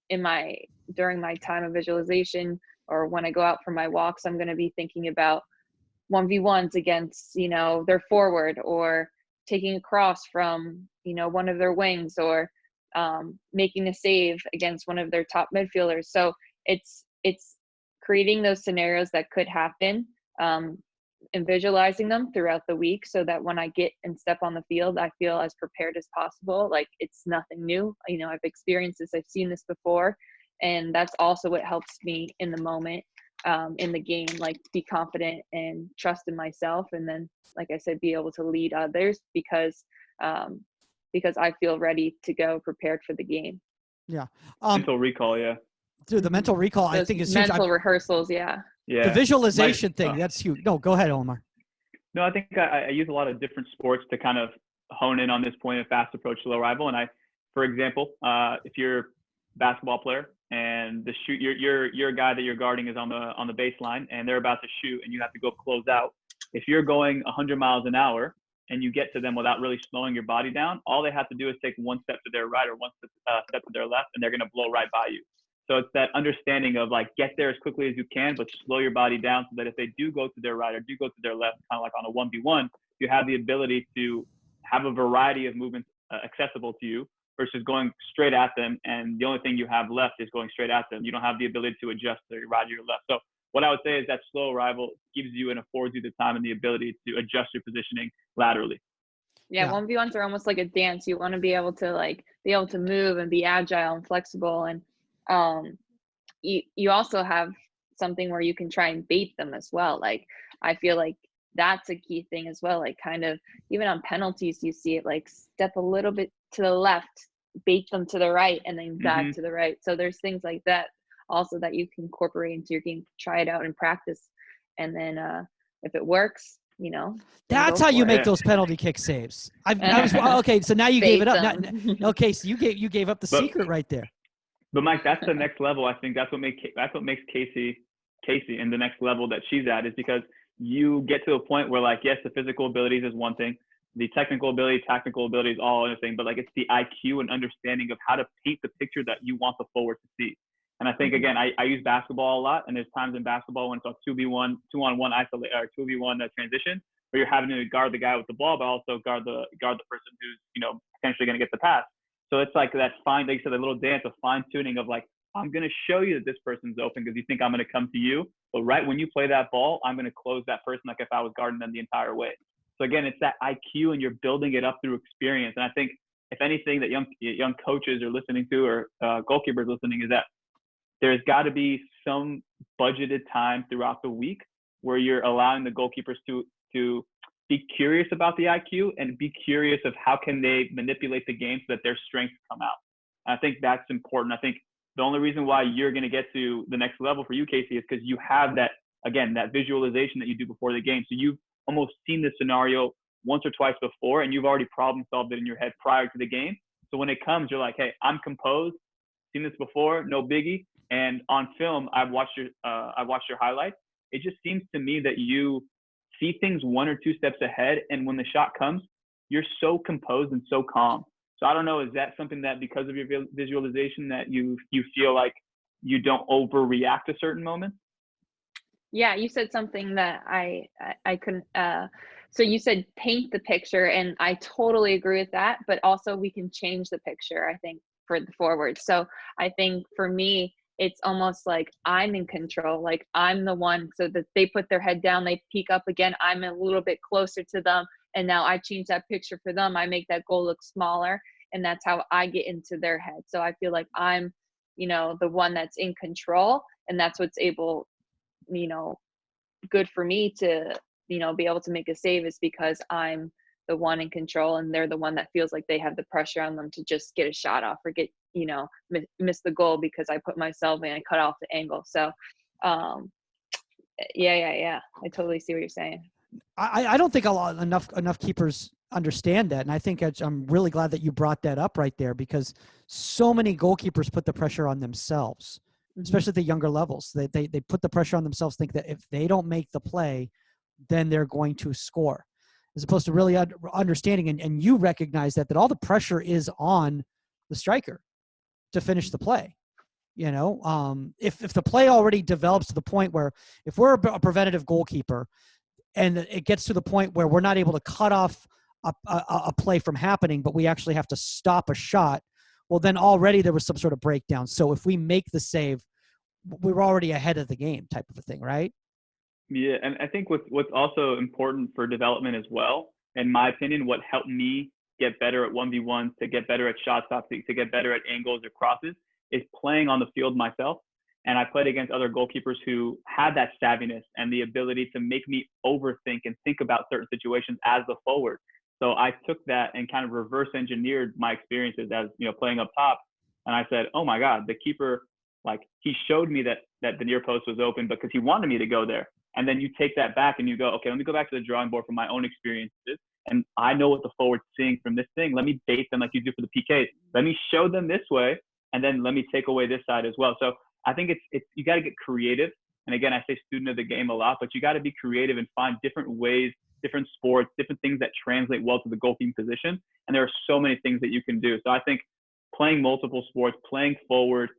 during my time of visualization, or when I go out for my walks, I'm going to be thinking about 1v1s against, their forward, or taking a cross from, one of their wings, or making a save against one of their top midfielders. So it's creating those scenarios that could happen, and visualizing them throughout the week, so that when I get and step on the field, I feel as prepared as possible. Like, it's nothing new. I've experienced this, I've seen this before, and that's also what helps me in the moment, in the game, like, be confident and trust in myself, and then, like I said, be able to lead others because I feel ready to go, prepared for the game. Yeah. Mental recall, yeah. Dude, the mental recall, I think, is huge. Mental rehearsals, yeah. The visualization thing, that's huge. No, go ahead, Omar. No, I think I use a lot of different sports to kind of hone in on this point of fast approach to low arrival. And for example, if you're a basketball player and the shoot, you're a guy that you're guarding is on the baseline, and they're about to shoot, and you have to go close out. If you're going 100 miles an hour and you get to them without really slowing your body down, all they have to do is take one step to their right or one step to their left, and they're going to blow right by you. So it's that understanding of, like, get there as quickly as you can, but slow your body down so that if they do go to their right or do go to their left, kind of like on a 1v1, you have the ability to have a variety of movements accessible to you versus going straight at them. And the only thing you have left is going straight at them. You don't have the ability to adjust to your right or your left. So what I would say is that slow arrival gives you and affords you the time and the ability to adjust your positioning laterally. Yeah, 1v1s are almost like a dance. You want to be able to move and be agile and flexible, and you also have something where you can try and bait them as well. Like, I feel like that's a key thing as well. Like, kind of even on penalties, you see it, like, step a little bit to the left, bait them to the right, and then back to the right. So there's things like that also that you can incorporate into your game, try it out in practice, and then if it works, that's how you make those penalty kick saves. Okay, so now you gave it up. Okay, so you gave up the secret right there. But Mike, that's the next level. I think that's what makes Casey and the next level that she's at, is because you get to a point where, like, yes, the physical abilities is one thing, the technical ability, tactical ability is all other thing, but, like, it's the IQ and understanding of how to paint the picture that you want the forward to see. And I think, again, I use basketball a lot, and there's times in basketball when it's a 2v1, 2-on-1 isolate, or 2v1 transition, where you're having to guard the guy with the ball, but also guard the person who's, potentially going to get the pass. So it's like that like you said, a little dance of fine tuning of, like, I'm going to show you that this person's open because you think I'm going to come to you. But right when you play that ball, I'm going to close that person like if I was guarding them the entire way. So again, it's that IQ, and you're building it up through experience. And I think if anything that young coaches are listening to, or goalkeepers listening, is that there's got to be some budgeted time throughout the week where you're allowing the goalkeepers to be curious about the IQ and be curious of how can they manipulate the game so that their strengths come out. And I think that's important. I think the only reason why you're going to get to the next level for you, Casey, is because you have that, again, that visualization that you do before the game. So you've almost seen this scenario once or twice before, and you've already problem solved it in your head prior to the game. So when it comes, you're like, hey, I'm composed, seen this before, no biggie. And on film, I've watched your highlights. It just seems to me that you see things one or two steps ahead, and when the shot comes, you're so composed and so calm. So I don't know, is that something that because of your visualization that you feel like you don't overreact to certain moments? Yeah, you said something that I couldn't. So you said paint the picture, and I totally agree with that. But also, we can change the picture, I think, for the forward. So I think for me, it's almost like I'm in control. Like, I'm the one, so that they put their head down, they peek up again. I'm a little bit closer to them, and now I change that picture for them. I make that goal look smaller, and that's how I get into their head. So I feel like I'm, the one that's in control, and that's what's able, good for me to, be able to make a save, is because I'm the one in control, and they're the one that feels like they have the pressure on them to just get a shot off or get, miss the goal because I put myself in, I cut off the angle. So, yeah. I totally see what you're saying. I don't think enough keepers understand that. And I think I'm really glad that you brought that up right there, because so many goalkeepers put the pressure on themselves, especially at the younger levels. They put the pressure on themselves, think that if they don't make the play, then they're going to score, as opposed to really understanding. And you recognize that all the pressure is on the striker to finish the play. If the play already develops to the point where, if we're a preventative goalkeeper and it gets to the point where we're not able to cut off a play from happening, but we actually have to stop a shot, well, then already there was some sort of breakdown. So if we make the save, we're already ahead of the game type of a thing, right? Yeah, and I think what's also important for development as well, in my opinion, what helped me get better at 1v1s, to get better at shot stops, to get better at angles or crosses, is playing on the field myself. And I played against other goalkeepers who had that savviness and the ability to make me overthink and think about certain situations as the forward. So I took that and kind of reverse engineered my experiences as, playing up top. And I said, oh my God, the keeper, like, he showed me that the near post was open because he wanted me to go there. And then you take that back and you go, okay, let me go back to the drawing board from my own experiences. And I know what the forward's seeing from this thing. Let me bait them like you do for the PKs. Let me show them this way, and then let me take away this side as well. So I think it's you got to get creative. And again, I say student of the game a lot, but you got to be creative and find different ways, different sports, different things that translate well to the goalkeeping position. And there are so many things that you can do. So I think playing multiple sports, playing forward,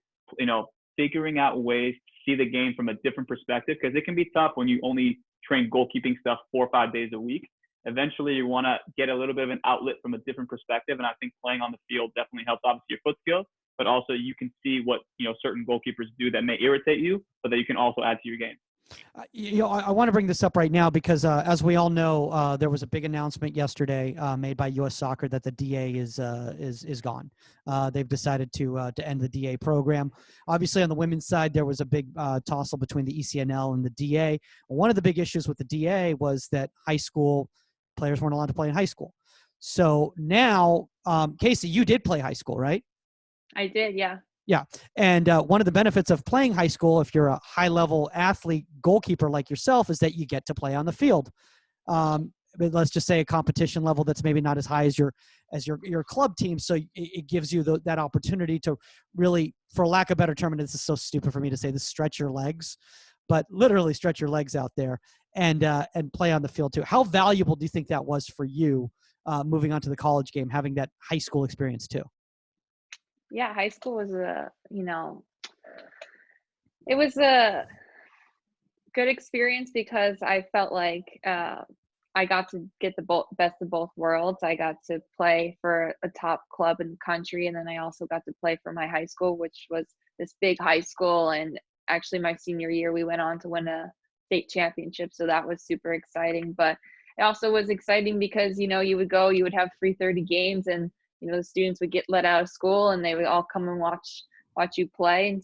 figuring out ways to see the game from a different perspective, because it can be tough when you only train goalkeeping stuff 4 or 5 days a week. Eventually, you want to get a little bit of an outlet from a different perspective. And I think playing on the field definitely helps, obviously, your foot skills, but also you can see what, certain goalkeepers do that may irritate you, but that you can also add to your game. I want to bring this up right now because, as we all know, there was a big announcement yesterday made by U.S. Soccer that the DA is gone. They've decided to end the DA program. Obviously, on the women's side, there was a big tussle between the ECNL and the DA. One of the big issues with the DA was that high school players weren't allowed to play in high school. So now, Casey, you did play high school, right? I did, yeah. Yeah. And one of the benefits of playing high school, if you're a high-level athlete goalkeeper like yourself, is that you get to play on the field. But let's just say a competition level that's maybe not as high as your club team. So it gives you that opportunity to really, for lack of a better term, and this is so stupid for me to say this, stretch your legs, but literally stretch your legs out there and play on the field too. How valuable do you think that was for you moving on to the college game, having that high school experience too? Yeah, high school was it was a good experience because I felt like I got to get the best of both worlds. I got to play for a top club in the country, and then I also got to play for my high school, which was this big high school. And actually, my senior year, we went on to win a state championship, so that was super exciting. But it also was exciting because you would have free 30 games, and the students would get let out of school and they would all come and watch you play.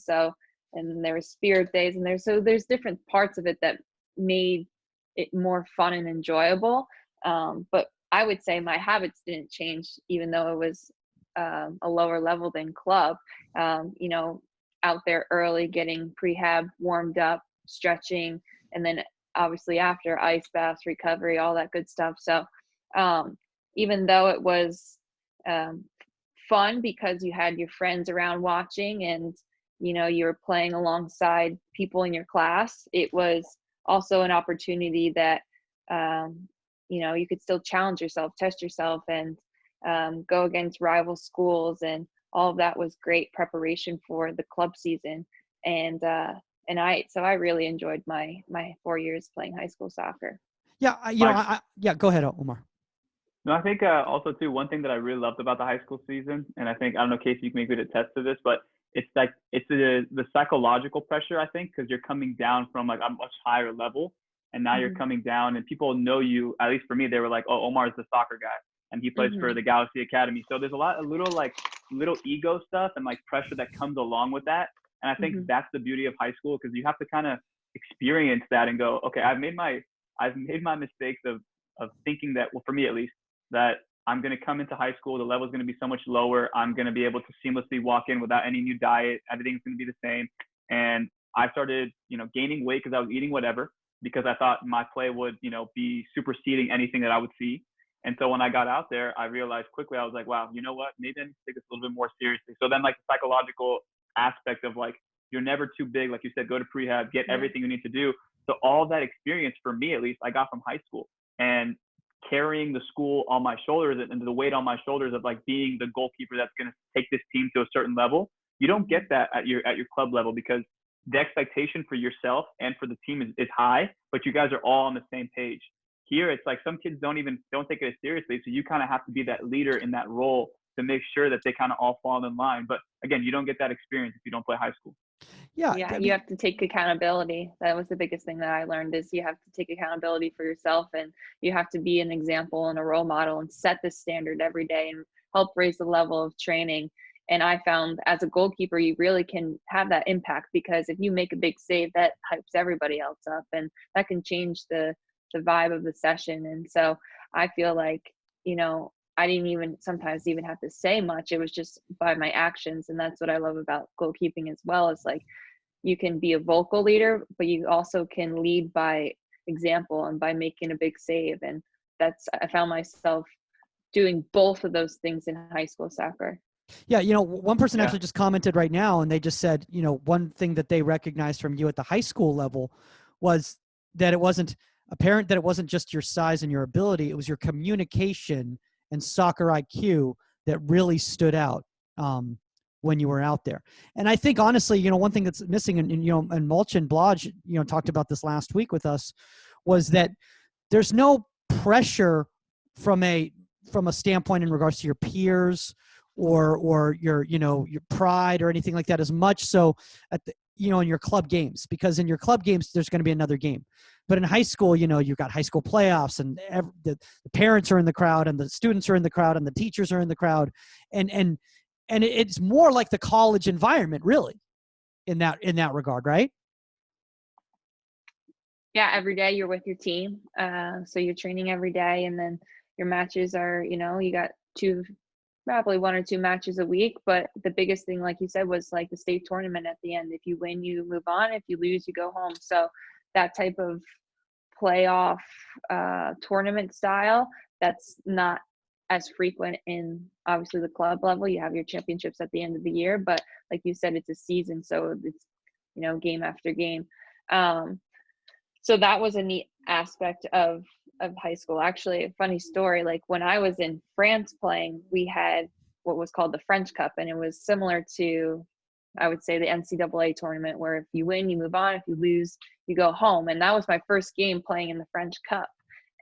And there were spirit days, and there's different parts of it that made it more fun and enjoyable. But I would say my habits didn't change, even though it was a lower level than club. Out there early, getting prehab, warmed up, stretching, and then obviously after ice baths, recovery, all that good stuff. So even though it was fun because you had your friends around watching and you were playing alongside people in your class, it was also an opportunity that you could still challenge yourself, test yourself, and go against rival schools, and all of that was great preparation for the club season. And I really enjoyed my 4 years playing high school soccer. Yeah, go ahead, Omar. No, I think also too, one thing that I really loved about the high school season, and I don't know, Casey, you can maybe attest to this, but it's the psychological pressure, I think, because you're coming down from like a much higher level, and now you're coming down, and people know you. At least for me, they were like, "Oh, Omar's the soccer guy, and he plays for the Galaxy Academy." So there's a little ego stuff and like pressure that comes along with that, and I think that's the beauty of high school, because you have to kind of experience that and go, "Okay, I've made my mistakes of thinking that, well, for me at least, that I'm going to come into high school, the level is going to be so much lower. I'm going to be able to seamlessly walk in without any new diet. Everything's going to be the same." And I started, gaining weight because I was eating whatever, because I thought my play would, be superseding anything that I would see. And so when I got out there, I realized quickly, I was like, wow, you know what? Maybe I need to take this a little bit more seriously. So then like the psychological aspect of like, you're never too big. Like you said, go to prehab, get everything you need to do. So all that experience, for me at least, I got from high school. And carrying the school on my shoulders and the weight on my shoulders of like being the goalkeeper that's going to take this team to a certain level, you don't get that at your club level, because the expectation for yourself and for the team is high, but you guys are all on the same page. here it's like some kids don't take it as seriously. So you kind of have to be that leader in that role to make sure that they kind of all fall in line. But again, you don't get that experience if you don't play high school. Yeah, Yeah, I you mean, have to take accountability. That was the biggest thing that I learned is you have to take accountability for yourself, and you have to be an example and a role model and set the standard every day and help raise the level of training. And I found as a goalkeeper, you really can have that impact, because if you make a big save, that hypes everybody else up, and that can change the vibe of the session. And so I feel like, you know, I didn't even sometimes even have to say much. It was just by my actions. And that's what I love about goalkeeping as well, is like you can be a vocal leader, but you also can lead by example and by making a big save. And I found myself doing both of those things in high school soccer. yeah, you know, one person Yeah. actually just commented right now, and they just said, you know, one thing that they recognized from you at the high school level was that it wasn't apparent that it wasn't just your size and your ability, it was your communication and soccer IQ that really stood out when you were out there. And I think honestly, you know, one thing that's missing, and you know, and Mulch and Blodge, you know, talked about this last week with us, was that there's no pressure from a standpoint in regards to your peers or your, you know, your pride or anything like that, as much so at the, you know, in your club games, because in your club games there's going to be another game. But in high school, you know, you've got high school playoffs, and the parents are in the crowd, and the students are in the crowd, and the teachers are in the crowd, and it's more like the college environment, really, in that regard, right? Yeah, every day you're with your team. So you're training every day, and then your matches are, you know, you got probably 1 or 2 matches a week. But the biggest thing, like you said, was like the state tournament at the end. If you win, you move on. If you lose, you go home. So that type of playoff tournament style, that's not as frequent in obviously the club level. You have your championships at the end of the year, but like you said, it's a season, so it's, you know, game after game. So that was a neat aspect of high school. Actually, a funny story, like when I was in France playing, we had what was called the French Cup, and it was similar to, I would say, the NCAA tournament, where if you win, you move on. If you lose, you go home. And that was my first game playing in the French Cup.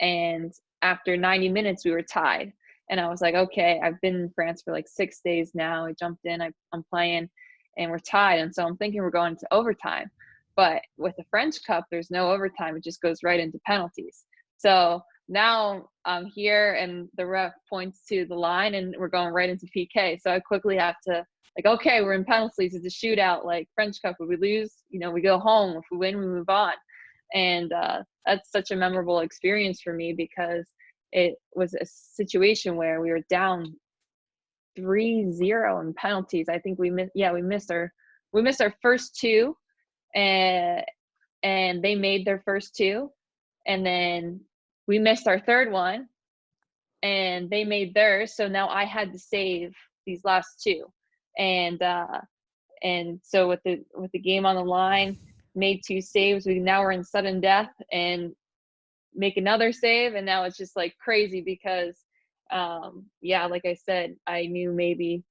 And after 90 minutes, we were tied. And I was like, okay, I've been in France for like 6 days now. I jumped in, I'm playing, and we're tied. And so I'm thinking we're going to overtime. But with the French Cup, there's no overtime. It just goes right into penalties. So now I'm here, and the ref points to the line, and we're going right into PK. So I quickly have to, like, okay, we're in penalties. It's a shootout, like French Cup. If we lose, you know, we go home. If we win, we move on. And that's such a memorable experience for me, because it was a situation where we were down 3-0 in penalties. I think we missed our first 2, and they made their first 2, and then we missed our third one, and they made theirs. So now I had to save these last 2. And so with the game on the line, made 2 saves. Now we're in sudden death and make another save, and now it's just like crazy, because like I said, I knew maybe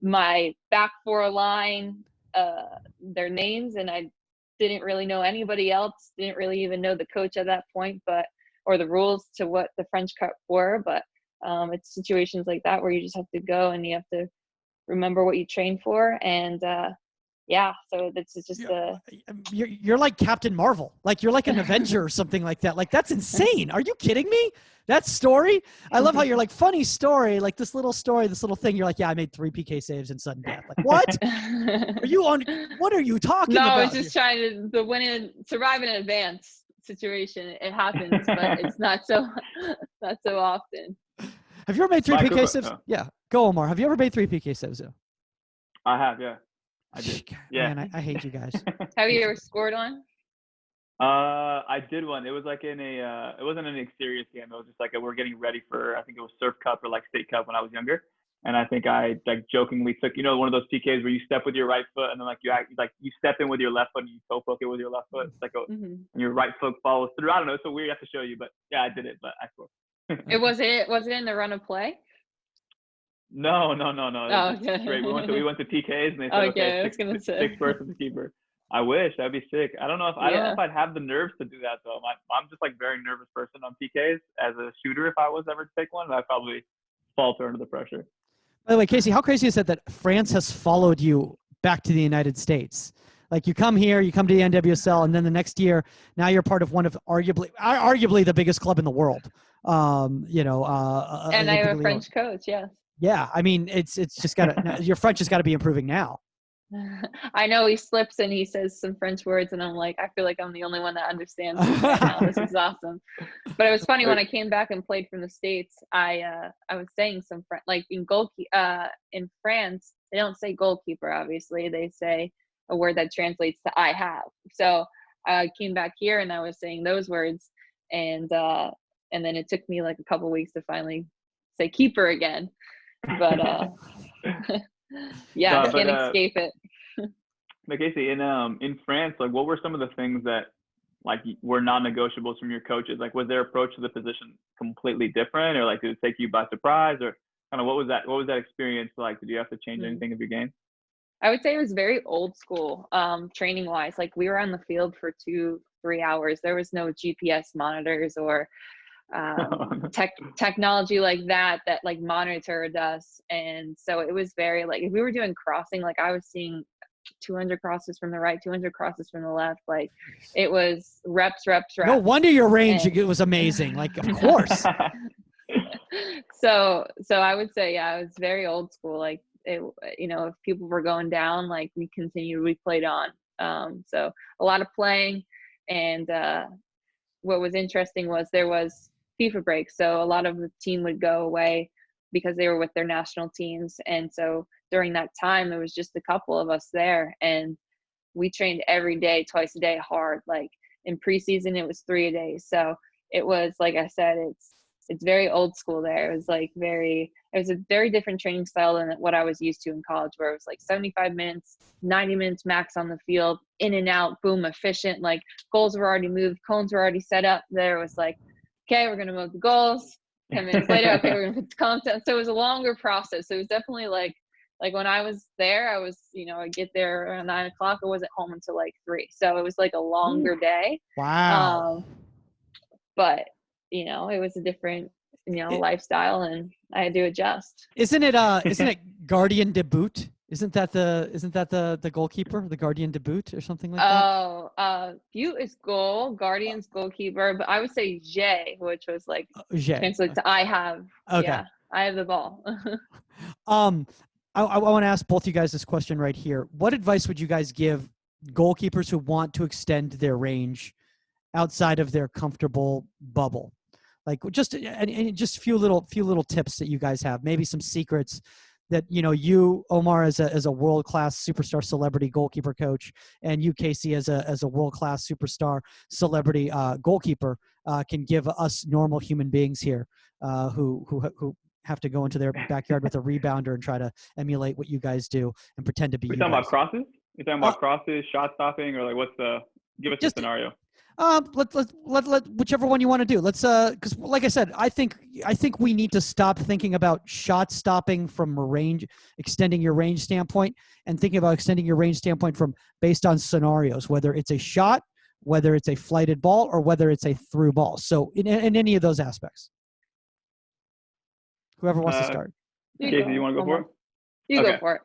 my back 4 line their names, and I didn't really know anybody else, didn't really even know the coach at that point, or the rules to what the French Cup were. But it's situations like that where you just have to go, and you have to remember what you trained for. And so this is just you're like Captain Marvel, like you're like an Avenger or something like that. Like, that's insane. Are you kidding me? That story, I love how you're like, funny story, like this little thing, you're like, yeah, I made 3 PK saves in sudden death. Like, what? What are you talking about? No, it's just trying to win and survive in an advance situation. It happens, but it's not so often. Have you ever made 3 PK saves? Yeah, go Omar. Have you ever made 3 PK saves? I have, yeah. I did. Yeah. Man, I hate you guys. Have you ever scored one? I did one. It was like in it wasn't an serious game. It was just like we're getting ready for, I think it was Surf Cup or like State Cup when I was younger. And I think I like jokingly took, you know, one of those PKs where you step with your right foot, and then like you step in with your left foot and you toe poke it with your left foot. It's like and your right foot follows through. I don't know. It's so weird. I have to show you, but yeah, I did it. But I scored. Was it in the run of play? No. Oh, okay. Straight. We went to PKs, and they said, okay, I was gonna say 6 versus the keeper. I wish. That'd be sick. I don't know Yeah. if I'd have the nerves to do that though. I'm just like very nervous person on PKs as a shooter. If I was ever to take one, I'd probably falter under the pressure. By the way, Casey, how crazy is it that France has followed you back to the United States? Like you come here, you come to the NWSL, and then the next year, now you're part of one of arguably the biggest club in the world. And I have a French coach. Yes. Yeah, I mean, it's just got your French has got to be improving now. I know he slips and he says some French words, and I'm like, I feel like I'm the only one that understands this right now. This is awesome. But it was funny when I came back and played from the States. I was saying some like in in France, they don't say goalkeeper. Obviously, they say a word that translates to I have. So I came back here and I was saying those words, and then it took me like a couple weeks to finally say keeper again. But yeah, I can't escape it. But Casey, in France, like what were some of the things that like were non-negotiables from your coaches? Like was their approach to the position completely different, or like did it take you by surprise, or kind of what was that experience like? Did you have to change anything of your game? I would say it was very old school, training wise. Like we were on the field for 2-3 hours. There was no GPS monitors or technology like that like monitored us. And so it was very like, if we were doing crossing, like I was seeing 200 crosses from the right, 200 crosses from the left. Like it was reps. No wonder your range it was amazing. Like, of course. So I would say, yeah, it was very old school. Like it, if people were going down, like we played on. So a lot of playing. And what was interesting was there was FIFA breaks. So a lot of the team would go away because they were with their national teams. And so during that time, it was just a couple of us there. And we trained every day, twice a day, hard. Like in preseason, it was 3 a day. So it was, like I said, it's very old school there. It was a very different training style than what I was used to in college, where it was like 75 minutes, 90 minutes max on the field, in and out, boom, efficient. Like goals were already moved, cones were already set up. There was like, okay, we're going to move the goals. 10 minutes later, okay, we're going to put the content. So it was a longer process. So it was definitely like when I was there, I was, I'd get there around 9 o'clock. I wasn't home until like 3. So it was like a longer day. Wow. But, it was a different, lifestyle, and I had to adjust. Isn't it Gardien de But? Isn't that the goalkeeper, the Gardien de But or something like that? Oh, But is goal, Guardian's goalkeeper, but I would say J, which was like translates to I have. Okay. Yeah, I have the ball. I want to ask both you guys this question right here. What advice would you guys give goalkeepers who want to extend their range outside of their comfortable bubble? Like just a few little tips that you guys have, maybe some secrets that you, Omar, as a world-class superstar celebrity goalkeeper coach, and you, Casey, as a world-class superstar celebrity goalkeeper, can give us normal human beings here who have to go into their backyard with a rebounder and try to emulate what you guys do and pretend to be. You're talking about crosses? You're talking about crosses, shot stopping, or like give us a scenario. Let whichever one you want to do. Let's because like I said, I think we need to stop thinking about shot stopping from a range, extending your range standpoint, and thinking about extending your range standpoint from based on scenarios, whether it's a shot, whether it's a flighted ball, or whether it's a through ball. So in any of those aspects. Whoever wants to start. Casey, you want to go for it? You go for it.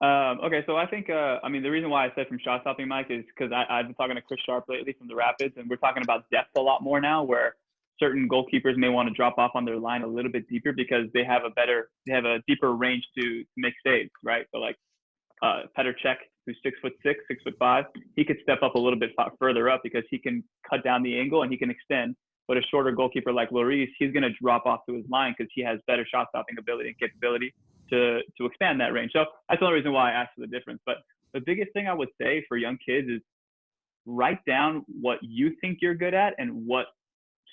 Okay, so I think, the reason why I said from shot stopping, Mike, is because I've been talking to Chris Sharp lately from the Rapids, and we're talking about depth a lot more now, where certain goalkeepers may want to drop off on their line a little bit deeper because they have a deeper range to make saves, right? So like Petr Cech, who's 6'6", 6'5", he could step up a little bit further up because he can cut down the angle and he can extend. But a shorter goalkeeper like Lloris, he's going to drop off to his line because he has better shot stopping ability and capability to expand that range. So that's the only reason why I asked for the difference. But the biggest thing I would say for young kids is write down what you think you're good at and what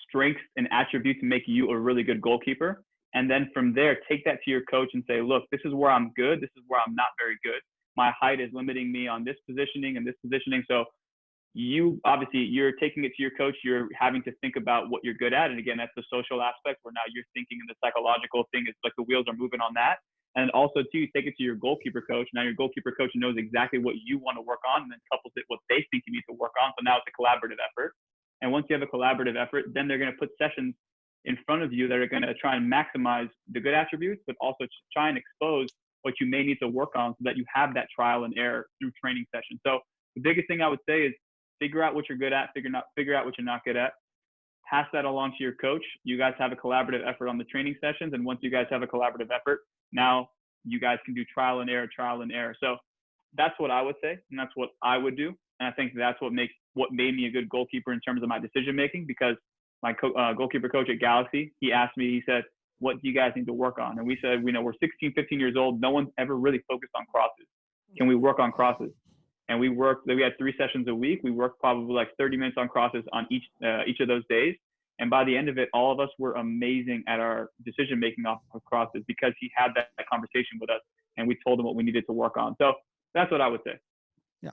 strengths and attributes make you a really good goalkeeper. And then from there, take that to your coach and say, look, this is where I'm good. This is where I'm not very good. My height is limiting me on this positioning and this positioning. So you're taking it to your coach. You're having to think about what you're good at. And again, that's the social aspect where now you're thinking, and the psychological thing is like the wheels are moving on that. And also, too, you take it to your goalkeeper coach. Now your goalkeeper coach knows exactly what you want to work on and then couples it what they think you need to work on. So now it's a collaborative effort. And once you have a collaborative effort, then they're going to put sessions in front of you that are going to try and maximize the good attributes, but also try and expose what you may need to work on so that you have that trial and error through training sessions. So the biggest thing I would say is figure out what you're good at, figure out what you're not good at, pass that along to your coach. You guys have a collaborative effort on the training sessions. And once you guys have a collaborative effort, now you guys can do trial and error. So that's what I would say. And that's what I would do. And I think that's what made me a good goalkeeper in terms of my decision making, because my goalkeeper coach at Galaxy, he asked me, he said, what do you guys need to work on? And we said, we're 16, 15 years old. No one's ever really focused on crosses. Can we work on crosses? And we had 3 sessions a week. We worked probably like 30 minutes on crosses on each of those days. And by the end of it, all of us were amazing at our decision-making off of crosses because he had that conversation with us and we told him what we needed to work on. So that's what I would say. Yeah.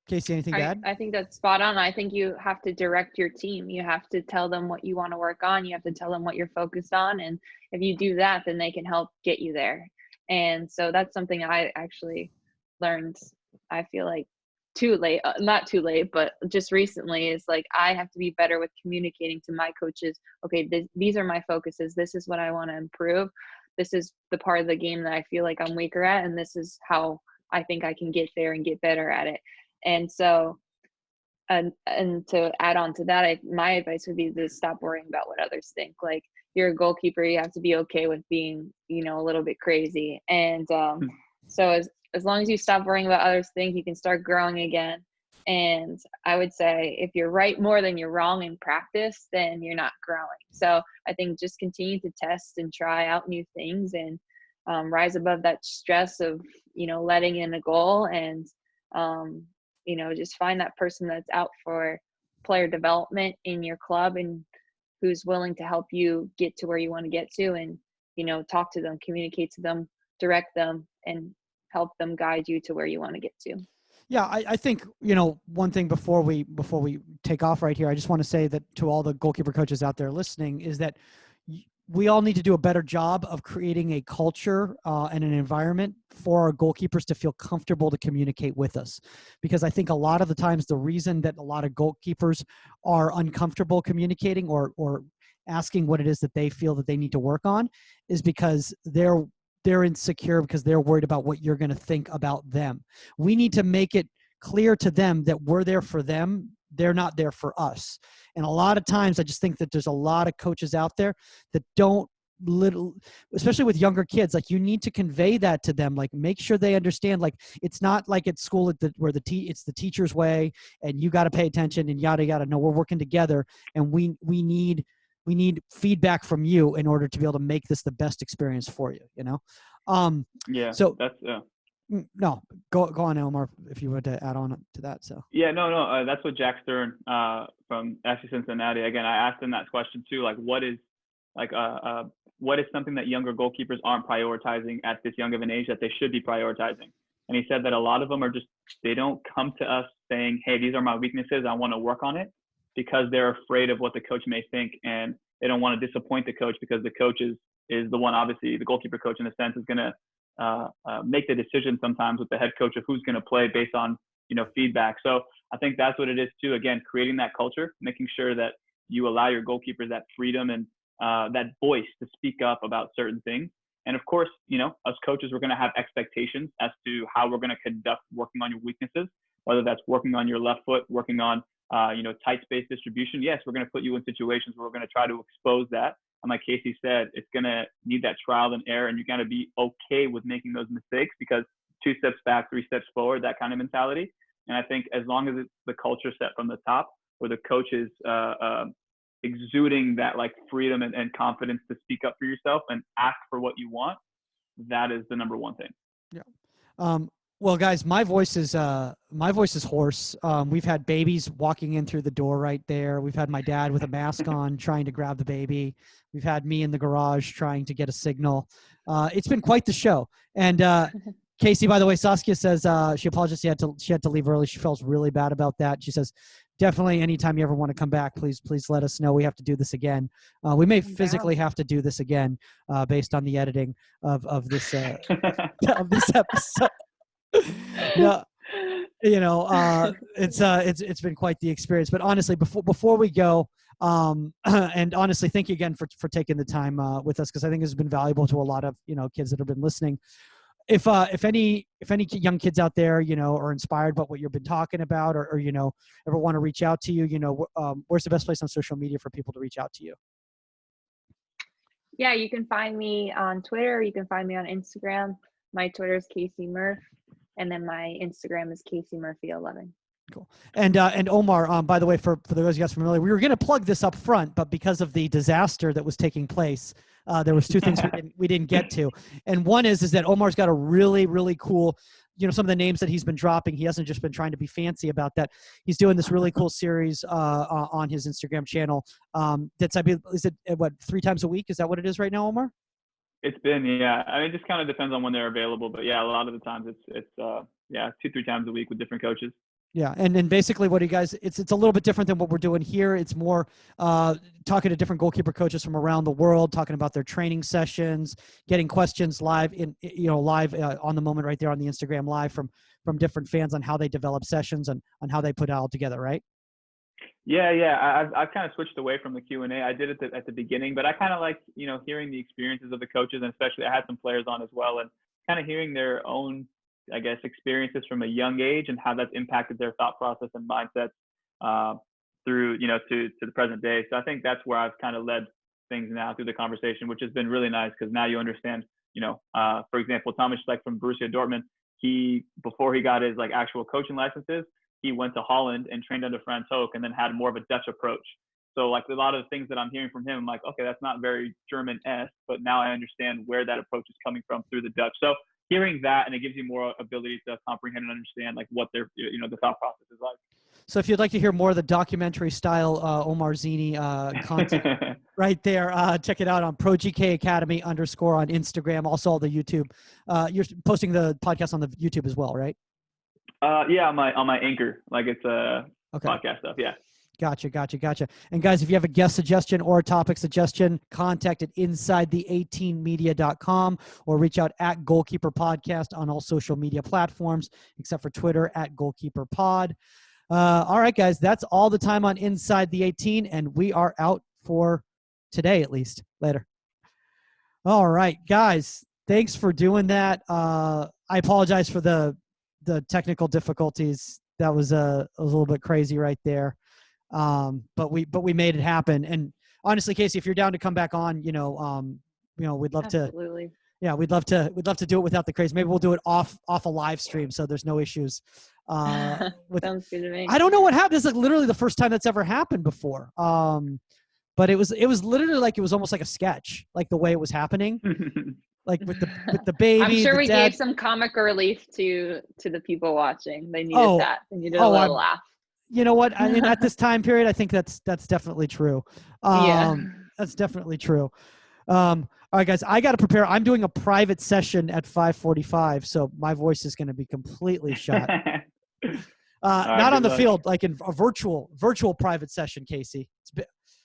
Casey, anything to add? I think that's spot on. I think you have to direct your team. You have to tell them what you want to work on. You have to tell them what you're focused on. And if you do that, then they can help get you there. And so that's something I actually learned, I feel like, too late, not too late, but just recently, is like, I have to be better with communicating to my coaches. Okay, these are my focuses. This is what I want to improve. This is the part of the game that I feel like I'm weaker at. And this is how I think I can get there and get better at it. And so, and to add on to that, my advice would be to stop worrying about what others think. Like, you're a goalkeeper, you have to be okay with being, a little bit crazy. And so as long as you stop worrying about others think, you can start growing again. And I would say if you're right more than you're wrong in practice, then you're not growing. So I think just continue to test and try out new things and rise above that stress of, letting in a goal, and, just find that person that's out for player development in your club and who's willing to help you get to where you want to get to, and, talk to them, communicate to them, direct them, and help them guide you to where you want to get to. Yeah, I think, one thing before we take off right here, I just want to say that to all the goalkeeper coaches out there listening, is that we all need to do a better job of creating a culture and an environment for our goalkeepers to feel comfortable to communicate with us. Because I think a lot of the times the reason that a lot of goalkeepers are uncomfortable communicating or asking what it is that they feel that they need to work on is because they're insecure, because they're worried about what you're going to think about them. We need to make it clear to them that we're there for them. They're not there for us. And a lot of times I just think that there's a lot of coaches out there that don't especially with younger kids, like, you need to convey that to them. Like, make sure they understand, like, it's not like at school where it's the teacher's way and you got to pay attention and yada, yada. No, we're working together, and we need feedback from you in order to be able to make this the best experience for you, Yeah. So that's, no, go on, Omar, if you would to add on to that. So yeah, no, that's what Jack Stern from FC Cincinnati. Again, I asked him that question too. Like, what is something that younger goalkeepers aren't prioritizing at this young of an age that they should be prioritizing? And he said that a lot of them are they don't come to us saying, hey, these are my weaknesses, I want to work on it, because they're afraid of what the coach may think, and they don't want to disappoint the coach, because the coach is the one, obviously the goalkeeper coach in a sense, is going to make the decision sometimes with the head coach of who's going to play based on, feedback. So I think that's what it is too. Again, creating that culture, making sure that you allow your goalkeepers that freedom and that voice to speak up about certain things. And of course, us coaches, we're going to have expectations as to how we're going to conduct working on your weaknesses, whether that's working on your left foot, working on, tight space distribution. Yes, we're going to put you in situations where we're going to try to expose that. And like Casey said, it's going to need that trial and error, and you got to be okay with making those mistakes, because 2 steps back, 3 steps forward, that kind of mentality. And I think as long as it's the culture set from the top, where the coach is exuding that like freedom and confidence to speak up for yourself and ask for what you want, that is the number one thing. Yeah. Well, guys, my voice is hoarse. We've had babies walking in through the door right there. We've had my dad with a mask on trying to grab the baby. We've had me in the garage trying to get a signal. It's been quite the show. And Casey, by the way, Saskia says she apologizes. She had to leave early. She feels really bad about that. She says, definitely anytime you ever want to come back, please let us know. We have to do this again. We may physically have to do this again based on the editing of this of this episode. Yeah. It's been quite the experience. But honestly, before we go, and honestly, thank you again for taking the time with us, because I think this has been valuable to a lot of kids that have been listening. If any young kids out there are inspired by what you've been talking about, or ever want to reach out to you, where's the best place on social media for people to reach out to you? Yeah, you can find me on Twitter. You can find me on Instagram. My Twitter is Casey Murph, and then my Instagram is Casey Murphy 11. Cool. And Omar, by the way, for those of you guys familiar, we were going to plug this up front, but because of the disaster that was taking place, there was two things we didn't get to. And one is that Omar's got a really, really cool, some of the names that he's been dropping. He hasn't just been trying to be fancy about that. He's doing this really cool series on his Instagram channel. That's, is it what, 3 times a week? Is that what it is right now, Omar? It's been, yeah. I mean, it just kind of depends on when they're available, but yeah, a lot of the times it's 2-3 times a week with different coaches. Yeah, and then basically what you guys, it's a little bit different than what we're doing here. It's more talking to different goalkeeper coaches from around the world, talking about their training sessions, getting questions live on the moment right there on the Instagram live from different fans on how they develop sessions and on how they put it all together, right? Yeah. I've kind of switched away from the Q&A. I did it at the beginning, but I kind of like, hearing the experiences of the coaches, and especially I had some players on as well, and kind of hearing their own, I guess, experiences from a young age and how that's impacted their thought process and mindsets through, to the present day. So I think that's where I've kind of led things now through the conversation, which has been really nice, because now you understand, for example, Thomas Schleck from Borussia Dortmund, before he got his actual coaching licenses, he went to Holland and trained under Franz Hoek, and then had more of a Dutch approach. So a lot of the things that I'm hearing from him, I'm like, okay, that's not very German-esque, but now I understand where that approach is coming from through the Dutch. So hearing that, and it gives you more ability to comprehend and understand what their, the thought process is like. So if you'd like to hear more of the documentary style Omar Zini content right there, check it out on ProGK_Academy_ on Instagram. Also the YouTube. You're posting the podcast on the YouTube as well, right? Yeah, on my Anchor, it's okay. Podcast stuff. Yeah. Gotcha. And guys, if you have a guest suggestion or a topic suggestion, contact at insidethe18media.com or reach out at Goalkeeper Podcast on all social media platforms, except for Twitter at Goalkeeper Pod. All right, guys, that's all the time on Inside the 18, and we are out for today, at least. Later. All right, guys, thanks for doing that. I apologize for the technical difficulties. That was a little bit crazy right there. But we made it happen. And honestly, Casey, if you're down to come back on, we'd love Absolutely. to, yeah, we'd love to do it without the craze. Maybe we'll do it off a live stream, so there's no issues. Sounds good to me. I don't know what happened. This is literally the first time that's ever happened before. But it was literally it was almost like a sketch, the way it was happening. With the baby. I'm sure we dad. gave some comic relief to the people watching. They needed that. They needed a little laugh. You know what? I mean, at this time period, I think that's definitely true. Yeah, that's definitely true. All right, guys, I got to prepare. I'm doing a private session at 5:45, so my voice is going to be completely shot. Not on the field, in a virtual private session, Casey.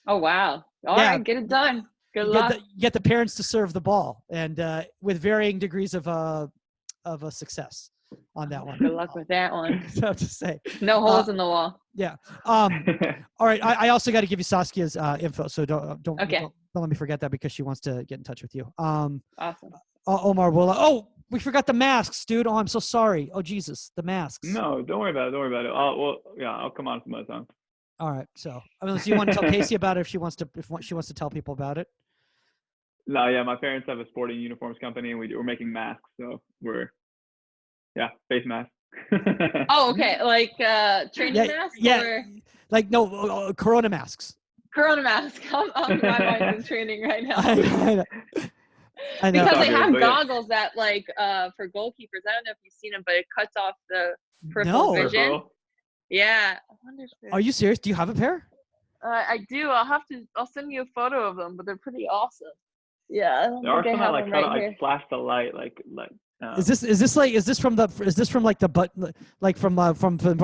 Oh wow! All right, get it done. Good luck. Get the parents to serve the ball, and with varying degrees of a success on that one. Good luck with that one. So to say, no holes in the wall. Yeah. All right. I also got to give you Saskia's info, so don't let me forget that, because she wants to get in touch with you. Awesome. Omar, we forgot the masks, dude. Oh, I'm so sorry. Oh, Jesus, the masks. No, don't worry about it. I'll come on some other time. All right. So, do you want to tell Casey about it if she wants to tell people about it? No, yeah, my parents have a sporting uniforms company, and we're making masks, so face masks. Oh, okay. Training masks? Yeah. Or? No, Corona masks. Corona mask. I'm my mind in training right now. I know. Because they have goggles that for goalkeepers. I don't know if you've seen them, but it cuts off the peripheral vision. Yeah. I wonder if Are you serious? Do you have a pair? I do. I'll send you a photo of them, but they're pretty awesome. Yeah. There are some that kind of flash the light, Is this from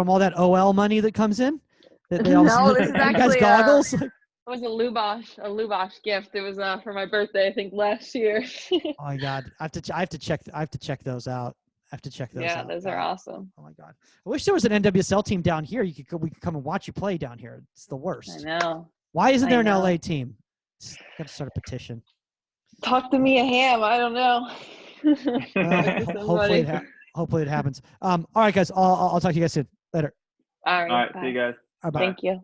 all that OL money that comes in? They all No, this is you guys actually goggles. it was a Lubosh gift. It was for my birthday, I think last year. Oh my God, I have to check those out. I have to check those Yeah, out. those are awesome. Oh my God, I wish there was an NWSL team down here. We could come and watch you play down here. It's the I worst. know. Why isn't there an know. LA team? Got to start a petition. Talk to Mia Hamm. I don't know. Well, hopefully it happens. All right, guys. I'll talk to you guys soon. Later. All All right. right. Bye. See you guys. Bye. Thank you.